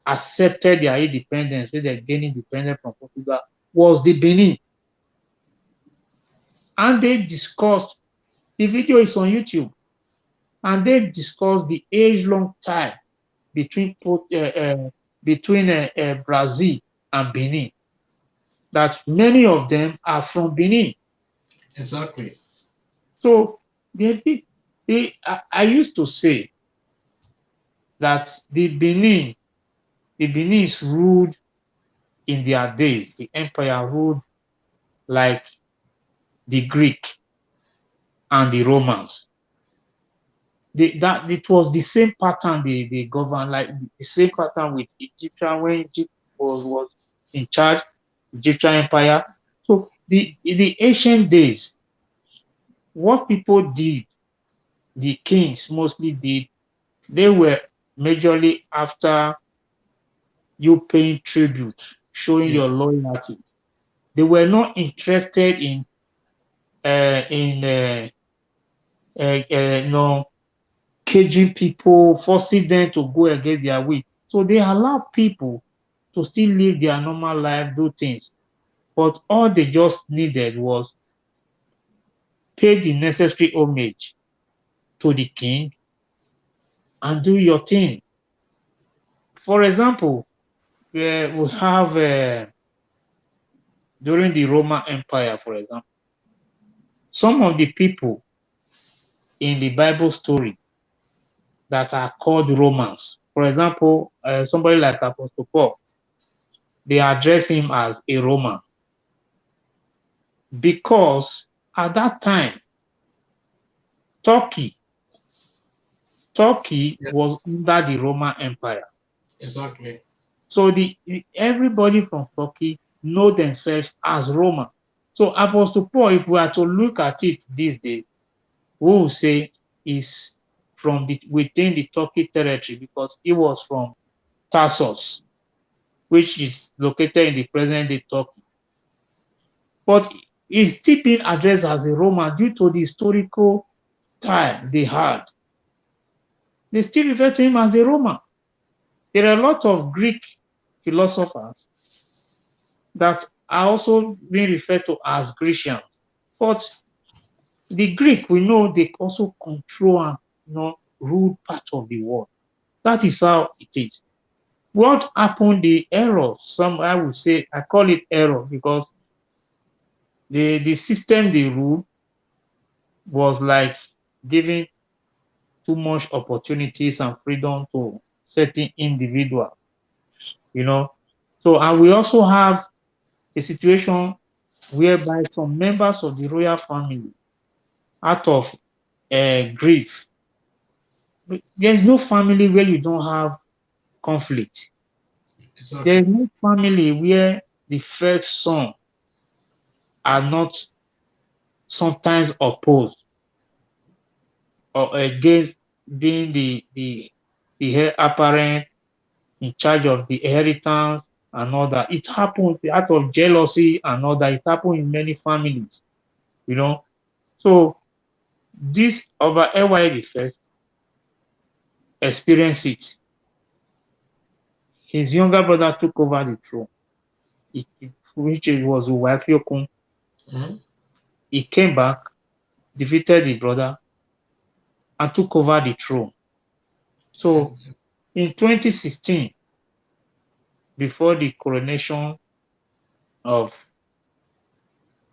S5: accepted their independence, when they gained independence from Portugal, was the Benin. And they discussed, the video is on YouTube, and they discussed the age-long tie between Brazil and Benin. That many of them are from Benin.
S3: Exactly.
S5: So I used to say that the Benin is ruled in their days. The empire ruled like the Greek and the Romans. That it was the same pattern they governed, like the same pattern with Egyptian when Egypt was in charge, Egyptian Empire. in the ancient days, what people did, the kings mostly did, they were majorly after you paying tribute, showing
S3: Yeah.
S5: your loyalty. They were not interested in in no caging people, forcing them to go against their will. So they allow people to still live their normal life, do things. But all they just needed was pay the necessary homage to the king and do your thing. For example, we have during the Roman Empire, for example, some of the people in the Bible story that are called Romans. For example, somebody like Apostle Paul, they address him as a Roman because at that time, Turkey, Turkey
S3: Yeah.
S5: was under the Roman Empire.
S3: Exactly.
S5: So everybody from Turkey know themselves as Roman. So Apostle Paul, if we are to look at it these days, we will say is from within the Turkey territory because he was from Tarsus, which is located in the present day Turkey. But he's still being addressed as a Roman due to the historical time they had. They still refer to him as a Roman. There are a lot of Greek philosophers that are also being referred to as Grecians. But the Greek, we know they also control and rule part of the world. That is how it is. What happened, the error, some I would say, I call it error because the system they rule was like giving too much opportunities and freedom to certain individuals, you know. So, and we also have a situation whereby some members of the royal family, out of grief, there's no family where you don't have conflict. There's
S3: Exactly.
S5: no family where the first son are not sometimes opposed or against being the heir apparent in charge of the inheritance and all that. It happens out of jealousy and all that. It happens in many families, you know. So this over AY the first experienced it. His younger brother took over the throne, which was Uwafiokun.
S3: Mhm.
S5: He came back, defeated the brother, and took over the throne. So in 2016, before the coronation of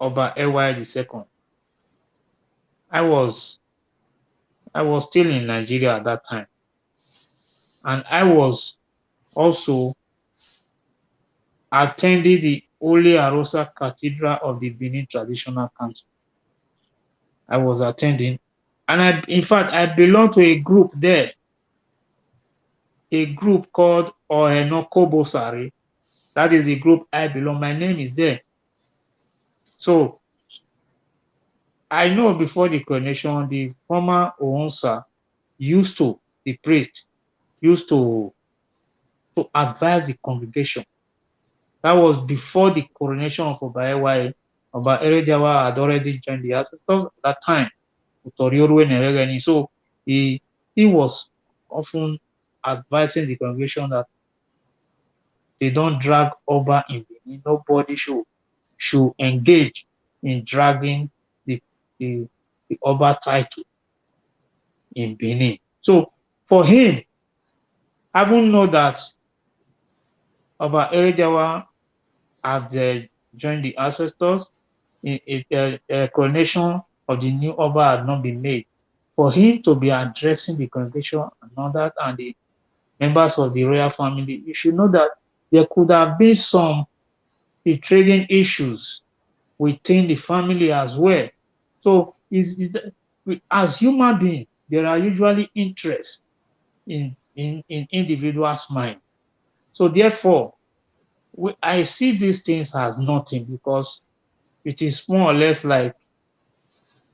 S5: Oba AY the second, I was I was still in Nigeria at that time, and I was also attending the Holy Arosa Cathedral of the Benin Traditional Council. I was attending, and in fact, I belong to a group there, a group called Ohenokobosari. That is the group I belong. My name is there. So I know before the coronation, the former Oonsa the priest, used to advise the congregation. That was before the coronation of Oba Ewaye. Oba Erediawa had already joined the ancestors at that time. So he was often advising the congregation that they don't drag Oba in Benin. Nobody should engage in dragging the, the, the Oba title in Benin. So for him, having known that Oba Erediawa had joined the ancestors, a coronation of the new Oba had not been made. For him to be addressing the congregation and all that, and the members of the royal family, you should know that there could have been some trading issues within the family as well. So, as human beings, there are usually interests in individuals' mind. So, therefore, I see these things as nothing because it is more or less like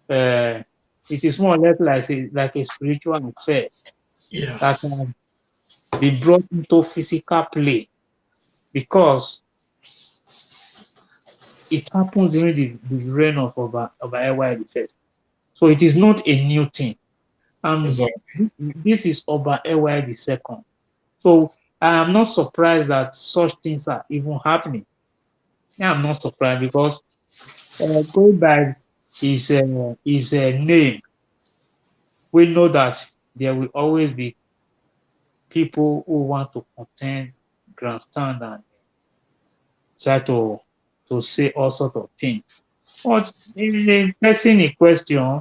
S5: it is more or less like a spiritual affair
S3: Yeah.
S5: that can be brought into physical play because it happens during the reign of Oba Ewa the first. So it is not a new thing. And
S3: Exactly.
S5: this is Oba Ewa the second. So I am not surprised that such things are even happening. I am not surprised because going by his name, we know that there will always be people who want to contend, grandstand, and try to say all sorts of things. But the person in question,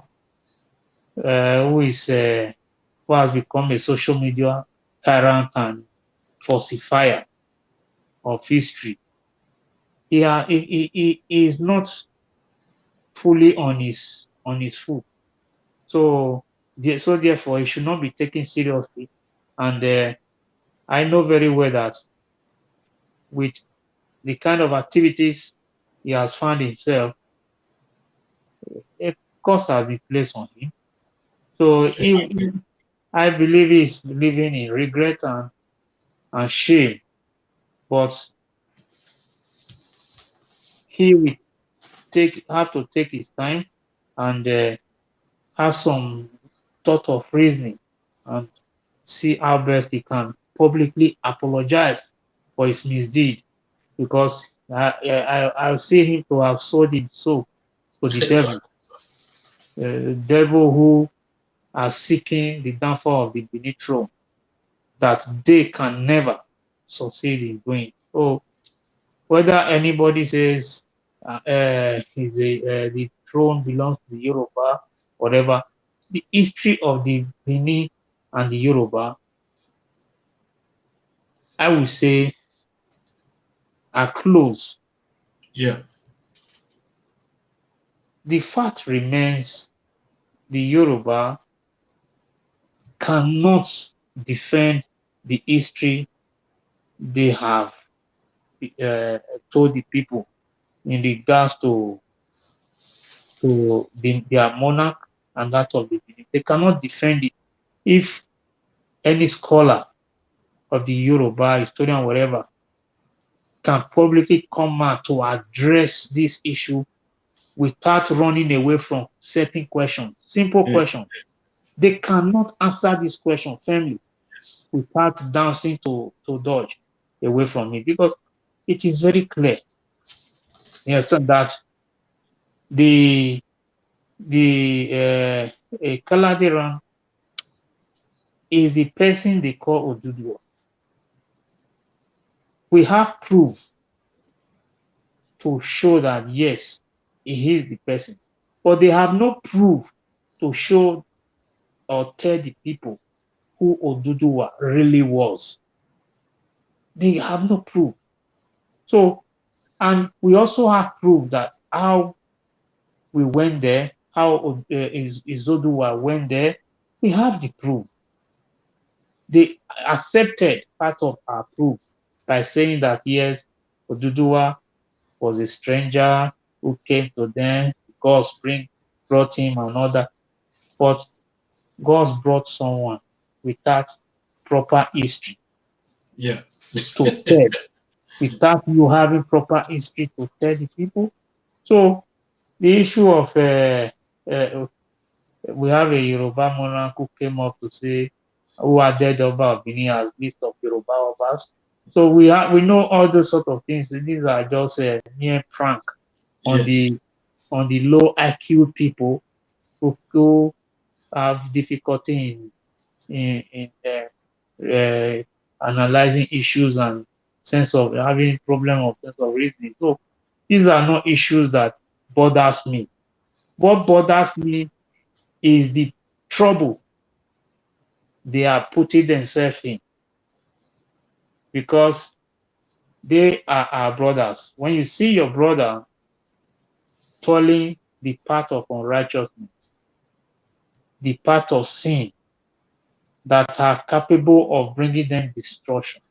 S5: who is who has become a social media tyrant and falsifier of history, he is not fully on his foot. So therefore, he should not be taken seriously. And I know very well that with the kind of activities he has found himself, a curse has been placed on him. So
S3: Exactly.
S5: I believe he's living in regret and shame, but he will have to take his time and have some thought of reasoning and see how best he can publicly apologize for his misdeed because I see him to have sold his soul to
S3: Exactly.
S5: the devil who are seeking the downfall of the Benin throne that they can never succeed in doing. So whether anybody says the throne belongs to the Yoruba, whatever, the history of the Benin and the Yoruba, I would say, are close.
S3: Yeah.
S5: The fact remains the Yoruba cannot defend the history they have uh, told the people in regards to their monarch and that of the Benin. They cannot defend it. If any scholar of the Yoruba, historian, whatever, can publicly come out to address this issue without running away from certain questions, simple
S3: Yeah.
S5: questions. They cannot answer this question firmly
S3: Yes.
S5: without dancing to dodge away from it because it is very clear. You understand that the Kaladiran is the person they call Oduduwa. We have proof to show that yes, he is the person, but they have no proof to show or tell the people who Oduduwa really was. They have no proof. So, and we also have proof that how we went there, how Izoduwa went there. We have the proof. They accepted part of our proof by saying that yes, Oduduwa was a stranger who came to them. God's brought him another, but God's brought someone without proper history
S3: Yeah.
S5: to tell, without you having proper history to tell the people. So the issue of uh, we have a Yoruba monarch who came up to say who are dead Oba of Benin as list of Yoruba Obas. So we know all those sort of things. These are just mere prank on
S3: Yes.
S5: the low IQ people who have difficulty in analyzing issues and sense of having problem of sense of reasoning. So these are not issues that bothers me. What bothers me is the trouble they are putting themselves in because they are our brothers. When you see your brother toiling the path of unrighteousness, the path of sin that are capable of bringing them destruction,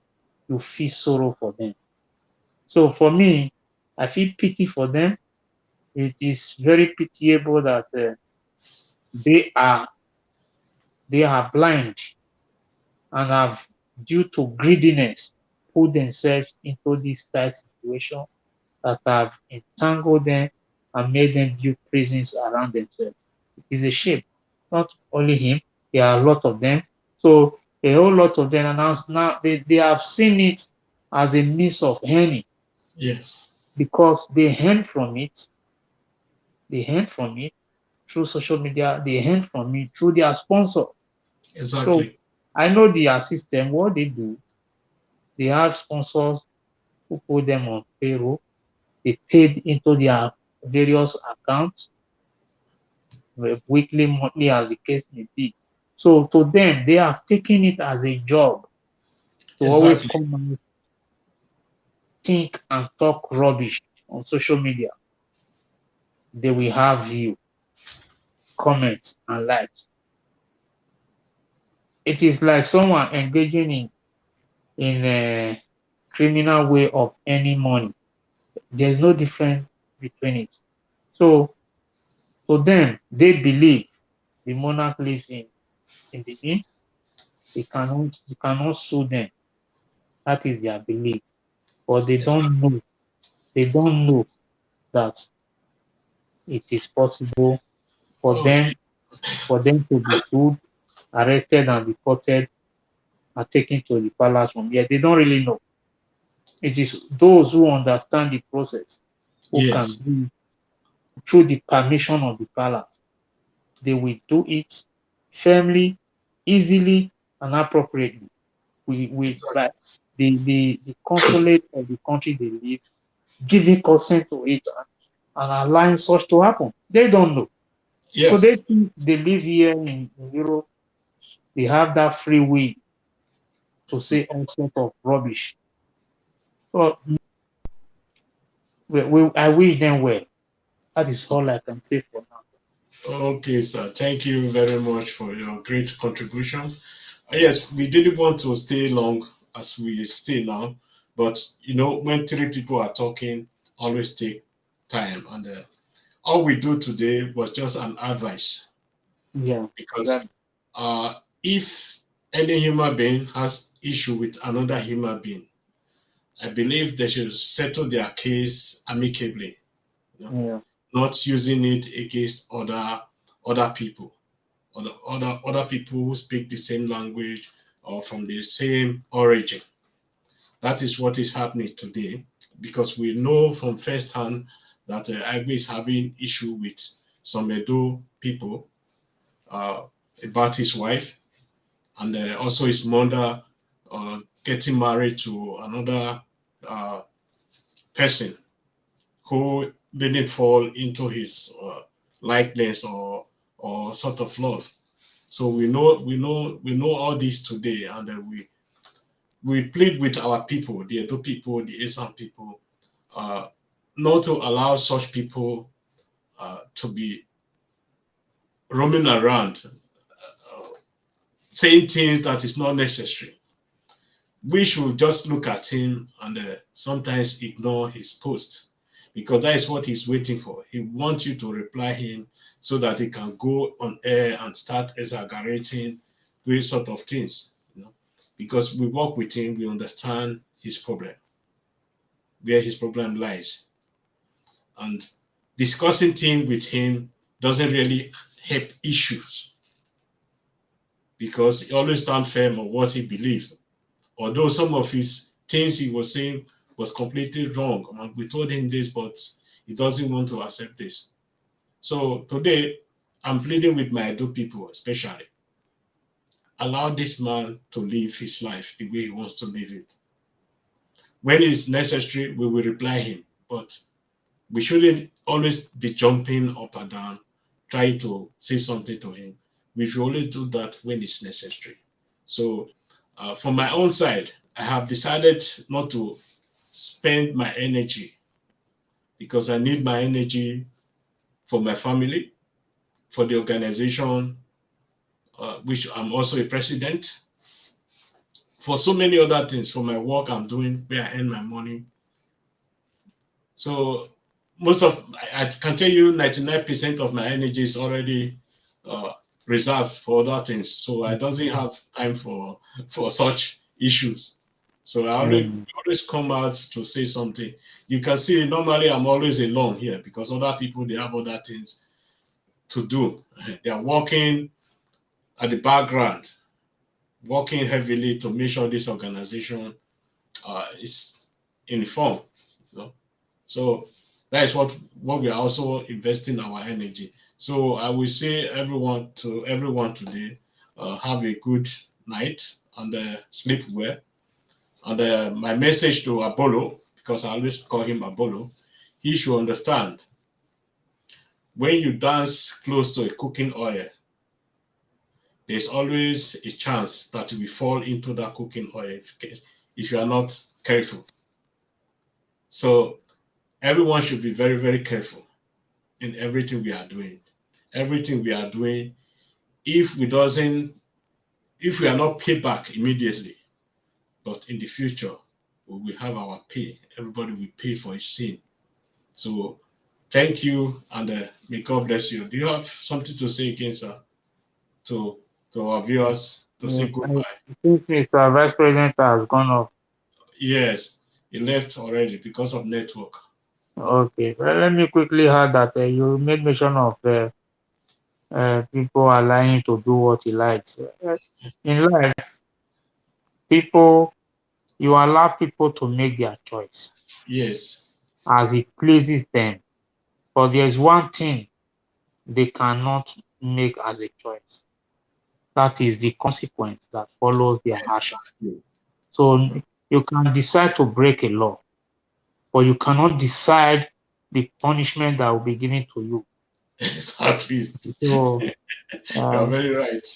S5: you feel sorrow for them. So for me, I feel pity for them it is very pitiable that they are blind and have, due to greediness, put themselves into this tight situation that have entangled them and made them build prisons around themselves. It is a shame. Not only him, there are a lot of them. So a whole lot of them announced now they have seen it as a means of earning
S3: Yeah.
S5: because they earn from it. They earn from it through social media. They earn from it through their sponsor. So
S3: Exactly.
S5: I know their system. What they do, they have sponsors who put them on payroll. They paid into their various accounts, weekly, monthly, as the case may be. So to them, they have taken it as a job to always
S3: Exactly.
S5: come and think and talk rubbish on social media. They will have view, comments, and likes. It is like someone engaging in a criminal way of earning money. There's no difference between it. So to them, they believe the monarch lives in the inn. You cannot sue them. That is their belief. But
S3: Exactly.
S5: they don't know that it is possible for
S3: Okay.
S5: them to be sued, arrested and deported and taken to the palace from here. They don't really know. It is those who understand the process who can
S3: Yes.
S5: do it through the permission of the palace. They will do it firmly, easily, and appropriately. We
S3: Exactly.
S5: like the consulate of the country they live giving consent to it and allowing such to happen. They don't know. So
S3: Yeah.
S5: they think they live here in Europe. They have that free will to say all sorts of rubbish. So I wish them well. That is all I can say for now.
S3: Okay, sir. Thank you very much for your great contribution. Yes, we didn't want to stay long as we stay now, but when three people are talking, always take time. And all we do today was just an advice
S5: Yeah,
S3: because
S5: exactly.
S3: uh, if any human being has issue with another human being, I believe they should settle their case amicably, you know,
S5: Yeah,
S3: not using it against other people, other people who speak the same language or from the same origin. That is what is happening today because we know from first hand that Agbe is having issue with some Edo people uh, about his wife and also his mother getting married to another uh, person who didn't fall into his likeness or sort of love. So we know all this today, and we plead with our people, the Edo people, the ESAN people, uh, not to allow such people to be roaming around saying things that is not necessary. We should just look at him and sometimes ignore his post because that is what he's waiting for. He wants you to reply him so that he can go on air and start exaggerating those sort of things. Because we work with him, we understand his problem, where his problem lies, and discussing things with him doesn't really help issues because he always stand firm on what he believes. Although some of his things he was saying was completely wrong. And we told him this, but he doesn't want to accept this. So today, I'm pleading with my Edo people, especially. Allow this man to live his life the way he wants to live it. When it's necessary, we will reply him. But we shouldn't always be jumping up and down, trying to say something to him. We should only do that when it's necessary. So, from my own side, I have decided not to spend my energy because I need my energy for my family, for the organization, which I'm also a president, for so many other things, for my work I'm doing where I earn my money. So most of, I can tell you 99% of my energy is already uh, reserved for other things. So I doesn't have time for such issues. So I always come out to say something. You can see normally I'm always alone here because other people, they have other things to do. They are working at the background, working heavily to make sure this organization is informed. You know? So that is what we are also investing our energy. So I will say everyone today, have a good night and sleep well. And my message to ABOLO, because I always call him ABOLO, he should understand when you dance close to a cooking oil, there's always a chance that you will fall into that cooking oil if you are not careful. So everyone should be very, very careful in everything we are doing. Everything we are doing, if if we are not paid back immediately, but in the future, we will have our pay. Everybody will pay for his sin. So thank you, and may God bless you. Do you have something to say again, sir, to our viewers to say
S5: I
S3: goodbye?
S5: think Mr. Vice President has gone off.
S3: Yes, he left already because of network.
S5: Okay, well, let me quickly add that you made mention of people allowing to do what he likes. In life, people, you allow people to make their choice
S3: Yes,
S5: as it pleases them. But there's one thing they cannot make as a choice. That is the consequence that follows their action.
S3: exactly.
S5: So you can decide to break a law, but you cannot decide the punishment that will be given to you.
S3: Exactly.
S5: So,
S3: You are
S5: um,
S3: very right.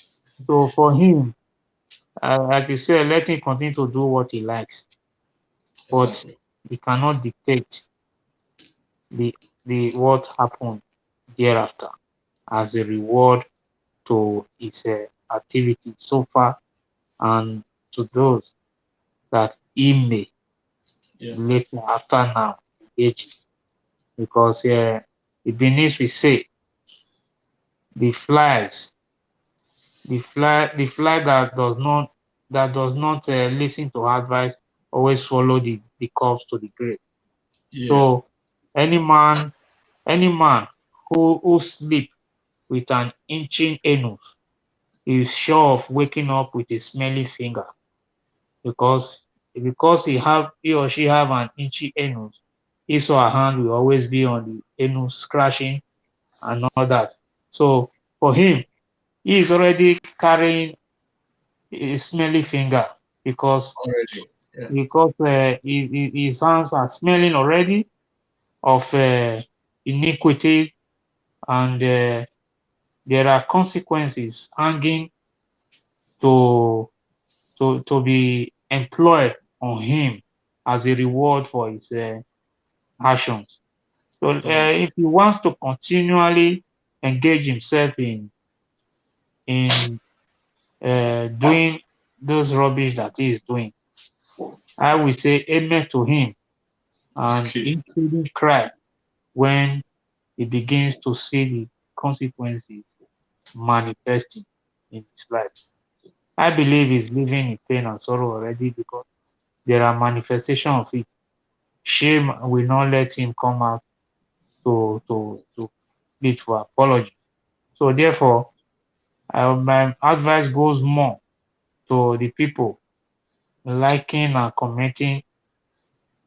S5: so for him, like you said, let him continue to do what he likes, but
S3: Exactly.
S5: he cannot dictate the what happened thereafter as a reward to his activity so far and to those that he may
S3: Yeah.
S5: later after now engage in. Because the Benin we say the flies, the fly that does not listen to advice always follow the corpse to the grave.
S3: Yeah.
S5: So any man any man who sleep with an itching anus is sure of waking up with a smelly finger because he or she have an itchy anus, his or her hand will always be on the anus scratching and all that. So for him, he is already carrying a smelly finger because
S3: Already. Yeah.
S5: his hands are smelling already of iniquity, and there are consequences hanging to be employed on him as a reward for his actions. So
S3: Mm.
S5: if he wants to continually engage himself in doing those rubbish that he is doing, I will say amen to him, and
S3: Okay.
S5: including cry when he begins to see the consequences manifesting in his life. I believe he's living in pain and sorrow already because there are manifestations of it. Shame will not let him come out to plead for apology. So therefore, my advice goes more to the people liking and commenting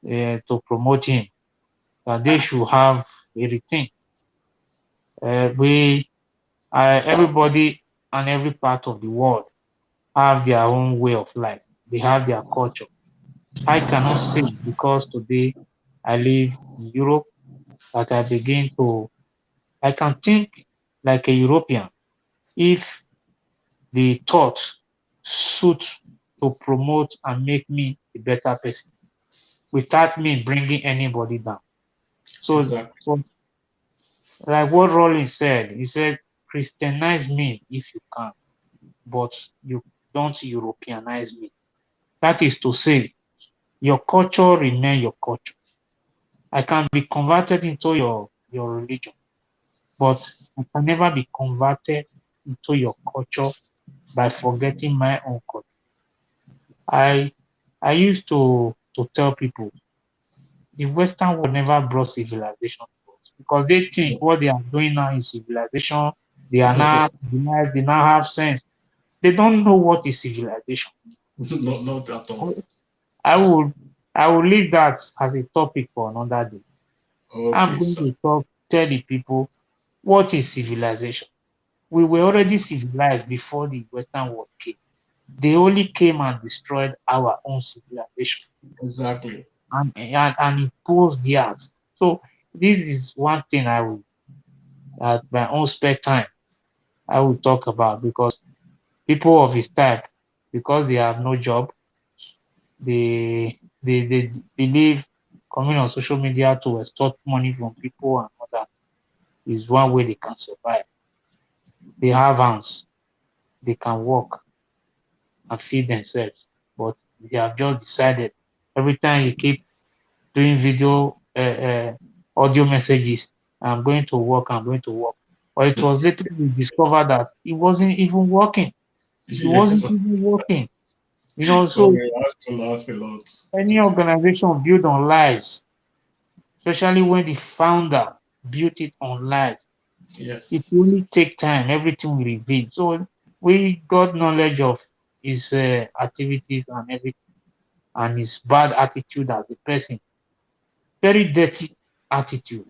S5: to promote him, that they should have a rethink. Everybody and every part of the world have their own way of life. They have their culture. I cannot say because today I live in Europe that I can think like a European if the thought suit to promote and make me a better person without me bringing anybody down. So,
S3: Exactly.
S5: but like what Rollins said, he said, Christianize me if you can, but you don't Europeanize me. That is to say, your culture remain your culture. I can be converted into your religion, but I can never be converted into your culture by forgetting my own culture. I used to tell people the Western world never brought civilization to us because they think what they are doing now is civilization. They are now civilized, they now have sense. They don't know what is civilization.
S3: Not at all.
S5: I would I will leave that as a topic for another day. I'm
S3: Okay,
S5: going
S3: sir.
S5: to tell the people what is civilization. We were already civilized before the Western world came. They only came and destroyed our own civilization
S3: Exactly.
S5: and imposed theirs. So this is one thing I will, at my own spare time, I will talk about because people of his type, because they have no job, they believe coming on social media to extort money from people and all that is one way they can survive. They have hands, they can work and feed themselves, but they have just decided every time you keep doing video, audio messages, I'm going to work, I'm going to work. But it was later we discovered that it wasn't even working. It
S3: Yes.
S5: wasn't even working. You know,
S3: So
S5: so
S3: we have to laugh a lot.
S5: any organization built on lies, especially when the founder built it on lies,
S3: Yeah.
S5: it will only take time, everything will reveal. So we got knowledge of his activities and everything and his bad attitude as a person, very dirty attitude.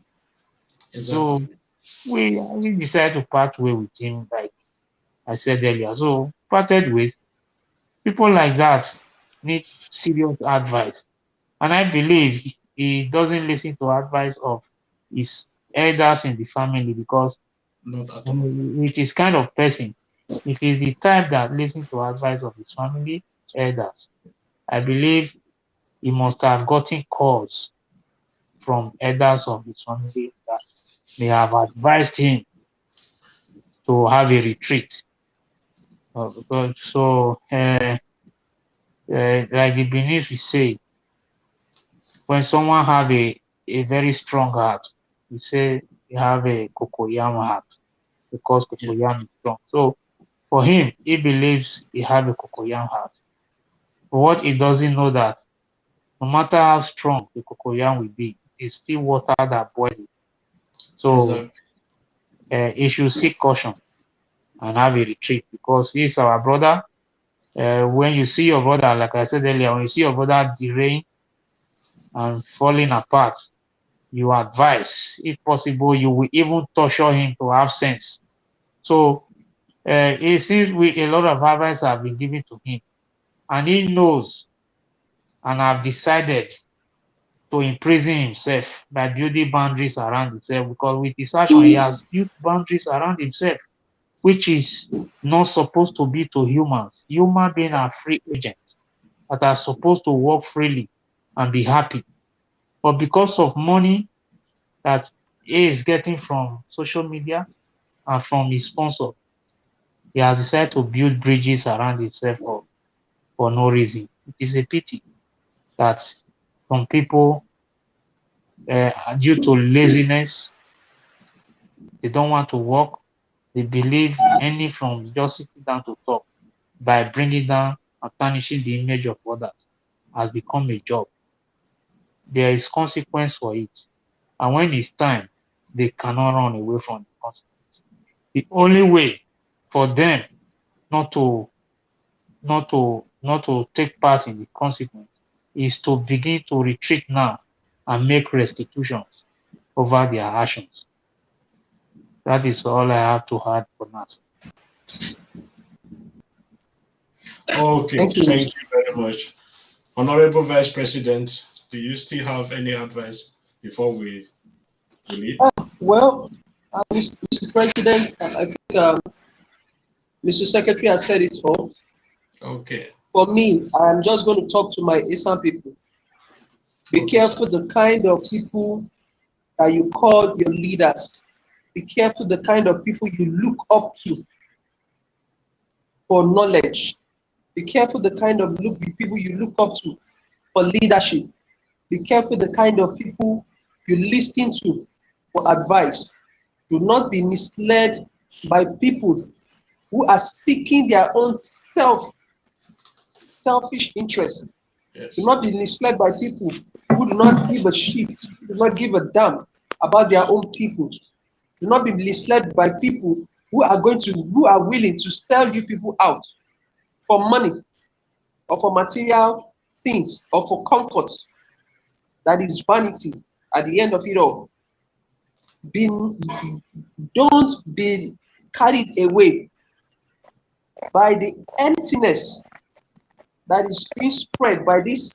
S5: So
S3: Exactly.
S5: we decided to part way with him, like I said earlier. So parted with people like that need serious advice. And I believe he doesn't listen to advice of his elders in the family because
S3: Not at all.
S5: with his kind of person, if he's the type that listens to advice of his family elders, I believe he must have gotten calls from elders of his family that may have advised him to have a retreat. Like the Benin we say, when someone have a very strong heart, we say you have a cocoyam heart because
S3: Yeah.
S5: cocoyam is strong. So for him, he believes he have a cocoyam heart. But what he doesn't know that no matter how strong the cocoyam will be, it is still water that boils it. So
S3: Exactly.
S5: he should seek caution and have a retreat because he's our brother. When you see your brother, like I said earlier, when you see your brother deraying and falling apart, you advise. If possible, you will even torture him to have sense. So it seems a lot of advice have been given to him, and he knows and have decided to imprison himself by building boundaries around himself because with his action, he has built boundaries around himself, which is not supposed to be to humans. Human beings are free agents that are supposed to work freely and be happy. But because of money that he is getting from social media and from his sponsor, he has decided to build bridges around himself for no reason. It is a pity that some people, due to laziness, they don't want to work. They believe any from just sitting down to talk by bringing down and tarnishing the image of others has become a job. There is consequence for it. And when it's time, they cannot run away from the consequence. The only way for them not to take part in the consequence is to begin to retreat now and make restitutions over their actions. That is all I have to add for now.
S3: Okay.
S6: Thank you.
S3: Thank you very much. Honorable Vice President, do you still have any advice before we leave?
S6: Well, Mr. President, I think Mr. Secretary has said it all.
S3: Okay.
S6: For me, I'm just going to talk to my ESAN people. Be
S3: Okay,
S6: careful
S3: sir.
S6: the kind of people that you call your leaders. Be careful the kind of people you look up to for knowledge. Be careful the kind of people you look up to for leadership. Be careful the kind of people you listen to for advice. Do not be misled by people who are seeking their own selfish interest.
S3: Yes.
S6: Do not be misled by people who do not give a shit, do not give a damn about their own people. Do not be misled by people who are willing to sell you people out for money or for material things or for comfort. That is vanity at the end of it all. Don't be carried away by the emptiness that is being spread by these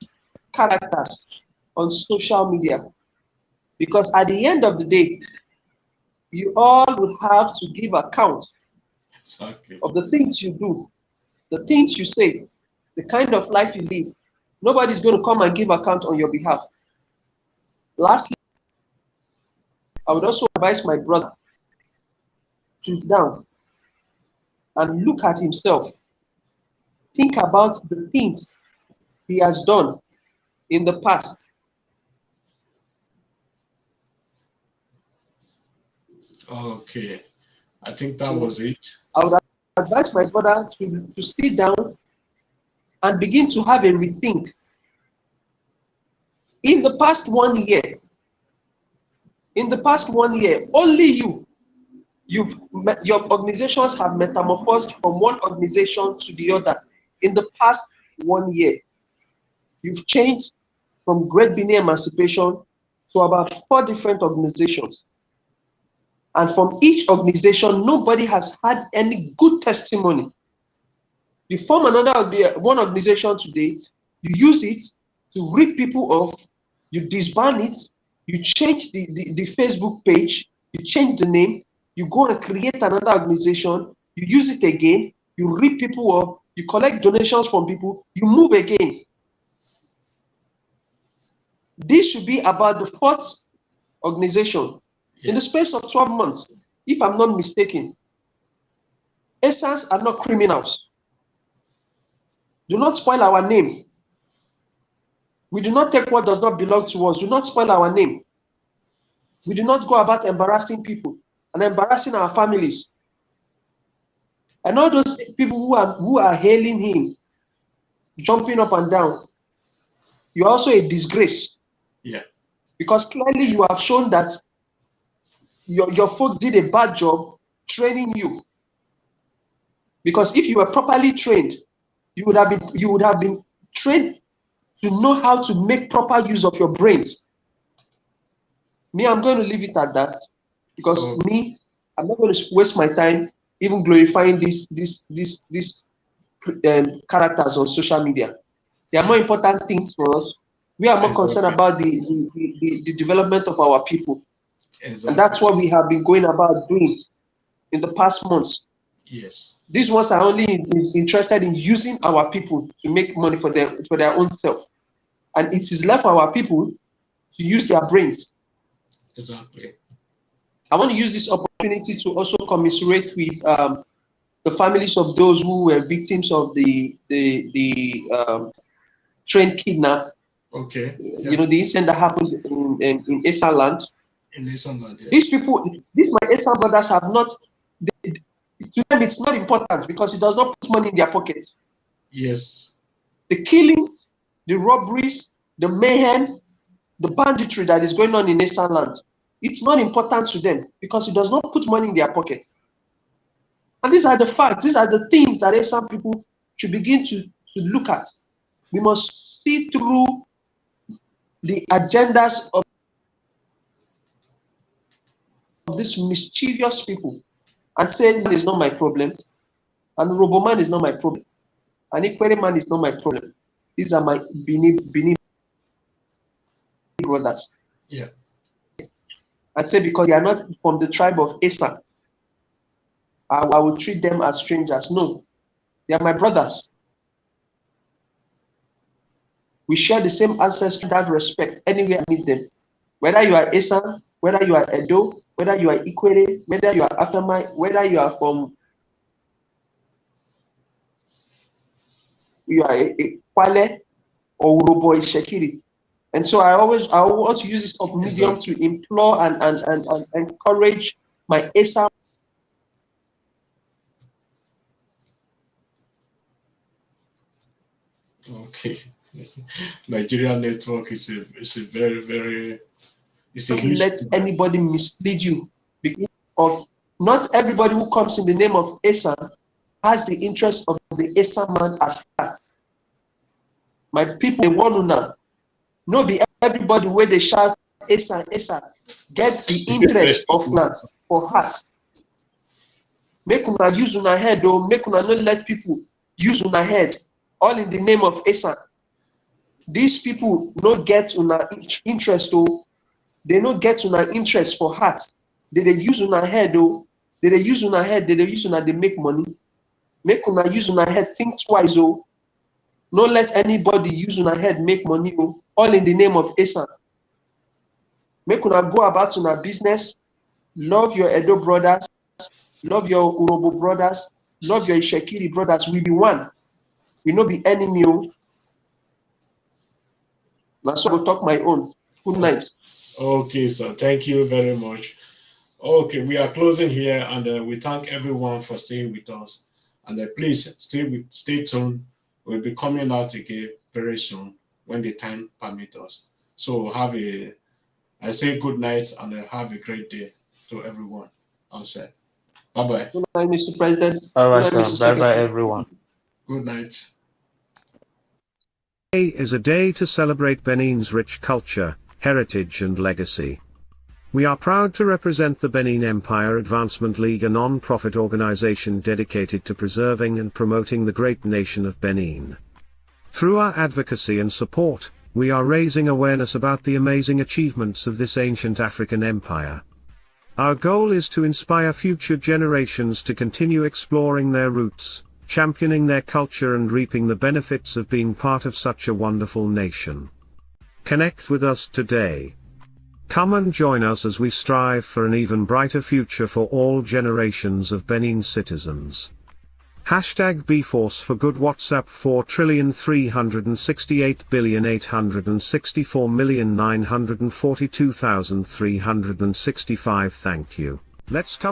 S6: characters on social media. Because at the end of the day, you all will have to give account
S3: Exactly.
S6: of the things you do, the things you say, the kind of life you live. Nobody's going to come and give account on your behalf. Lastly, I would also advise my brother to sit down and look at himself. Think about the things he has done in the past.
S3: Okay. I think that was it.
S6: I would advise my brother to sit down and begin to have a rethink. In the past 1 year, only your organizations have metamorphosed from one organization to the other. In the past 1 year, you've changed from Great Benin Emancipation to about 4 different organizations. And from each organization, nobody has had any good testimony. You form one organization today, you use it to rip people off, you disband it, you change the Facebook page, you change the name, you go and create another organization, you use it again, you rip people off, you collect donations from people, you move again. This should be about the 4th organization. In the space of 12 months, if I'm not mistaken. ESANs are not criminals. Do not spoil our name. We do not take what does not belong to us. Do not spoil our name. We do not go about embarrassing people and embarrassing our families. And all those people who are hailing him, jumping up and down, you're also a disgrace.
S3: Yeah.
S6: Because clearly you have shown that your folks did a bad job training you. Because if you were properly trained, you would have been trained to know how to make proper use of your brains. Me, I'm going to leave it at that, because I'm not going to waste my time even glorifying these characters on social media. There are more important things for us. We are more concerned about the development of our people. Exactly. And that's what we have been going about doing in the past months.
S3: Yes.
S6: These ones are only interested in using our people to make money for their own self. And it is left for our people to use their brains.
S3: Exactly.
S6: I want to use this opportunity to also commiserate with the families of those who were victims of the train kidnap.
S3: Okay.
S6: You know, the incident that happened in ESAN land.
S3: In ESAN land, yeah.
S6: These my ESAN brothers have not, to them it's not important because it does not put money in their pockets.
S3: Yes.
S6: The killings, the robberies, the mayhem, the banditry that is going on in ESAN land, it's not important to them because it does not put money in their pockets. And these are the facts, these are the things that ESAN people should begin to look at. We must see through the agendas of these mischievous people and say, man is not my problem, and Roboman is not my problem, and Ikwere man is not my problem. These are my Benin brothers.
S3: Yeah.
S6: And say because they are not from the tribe of ESAN, I will treat them as strangers. No, they are my brothers. We share the same ancestry, that respect anywhere I meet them. Whether you are ESAN, whether you are Edo, whether you are Ikwere, whether you are Afamai, whether you are from Kwale or Urobo Shekiri, And so I want to use this medium to implore and encourage my ESAN.
S3: Okay. Nigerian network is a very it's a
S6: Don't let anybody mislead you, because of not everybody who comes in the name of ESAN has the interest of the ESAN man as heart. My people, they want to know. No be everybody where they shout ESAN, ESAN, get the interest of land for heart. Make una use una head, or make una not let people use una head, all in the name of ESAN. These people no get una interest, or they no get una interest for heart. They use una head, or they use una head, they use una, they make money. Make una use una head, think twice, oh. No let anybody use una head make money, oh, all in the name of ESAN. Make una go about una business, love your Edo brothers, love your Urobo brothers, love your Ishekiri brothers. We be one. We no be enemy, oh. Now so I will talk my own. Good night.
S3: Okay, sir. Thank you very much. Okay, we are closing here, and we thank everyone for staying with us. And please stay tuned. We'll be coming out again very soon when the time permits us. So I say good night, and have a great day to everyone outside. Bye-bye.
S6: Good night, Mr. President.
S5: All right,
S6: Good night,
S5: sir.
S6: Mr.
S5: Bye-bye,
S6: Secretary.
S5: everyone.
S3: Good night.
S1: Today is a day to celebrate Benin's rich culture, heritage and legacy. We are proud to represent the Benin Empire Advancement League, a non-profit organization dedicated to preserving and promoting the great nation of Benin. Through our advocacy and support, we are raising awareness about the amazing achievements of this ancient African empire. Our goal is to inspire future generations to continue exploring their roots, championing their culture and reaping the benefits of being part of such a wonderful nation. Connect with us today. Come and join us as we strive for an even brighter future for all generations of Benin citizens. #BForce for Good. WhatsApp 4,368,864,942,365. Thank you. Let's come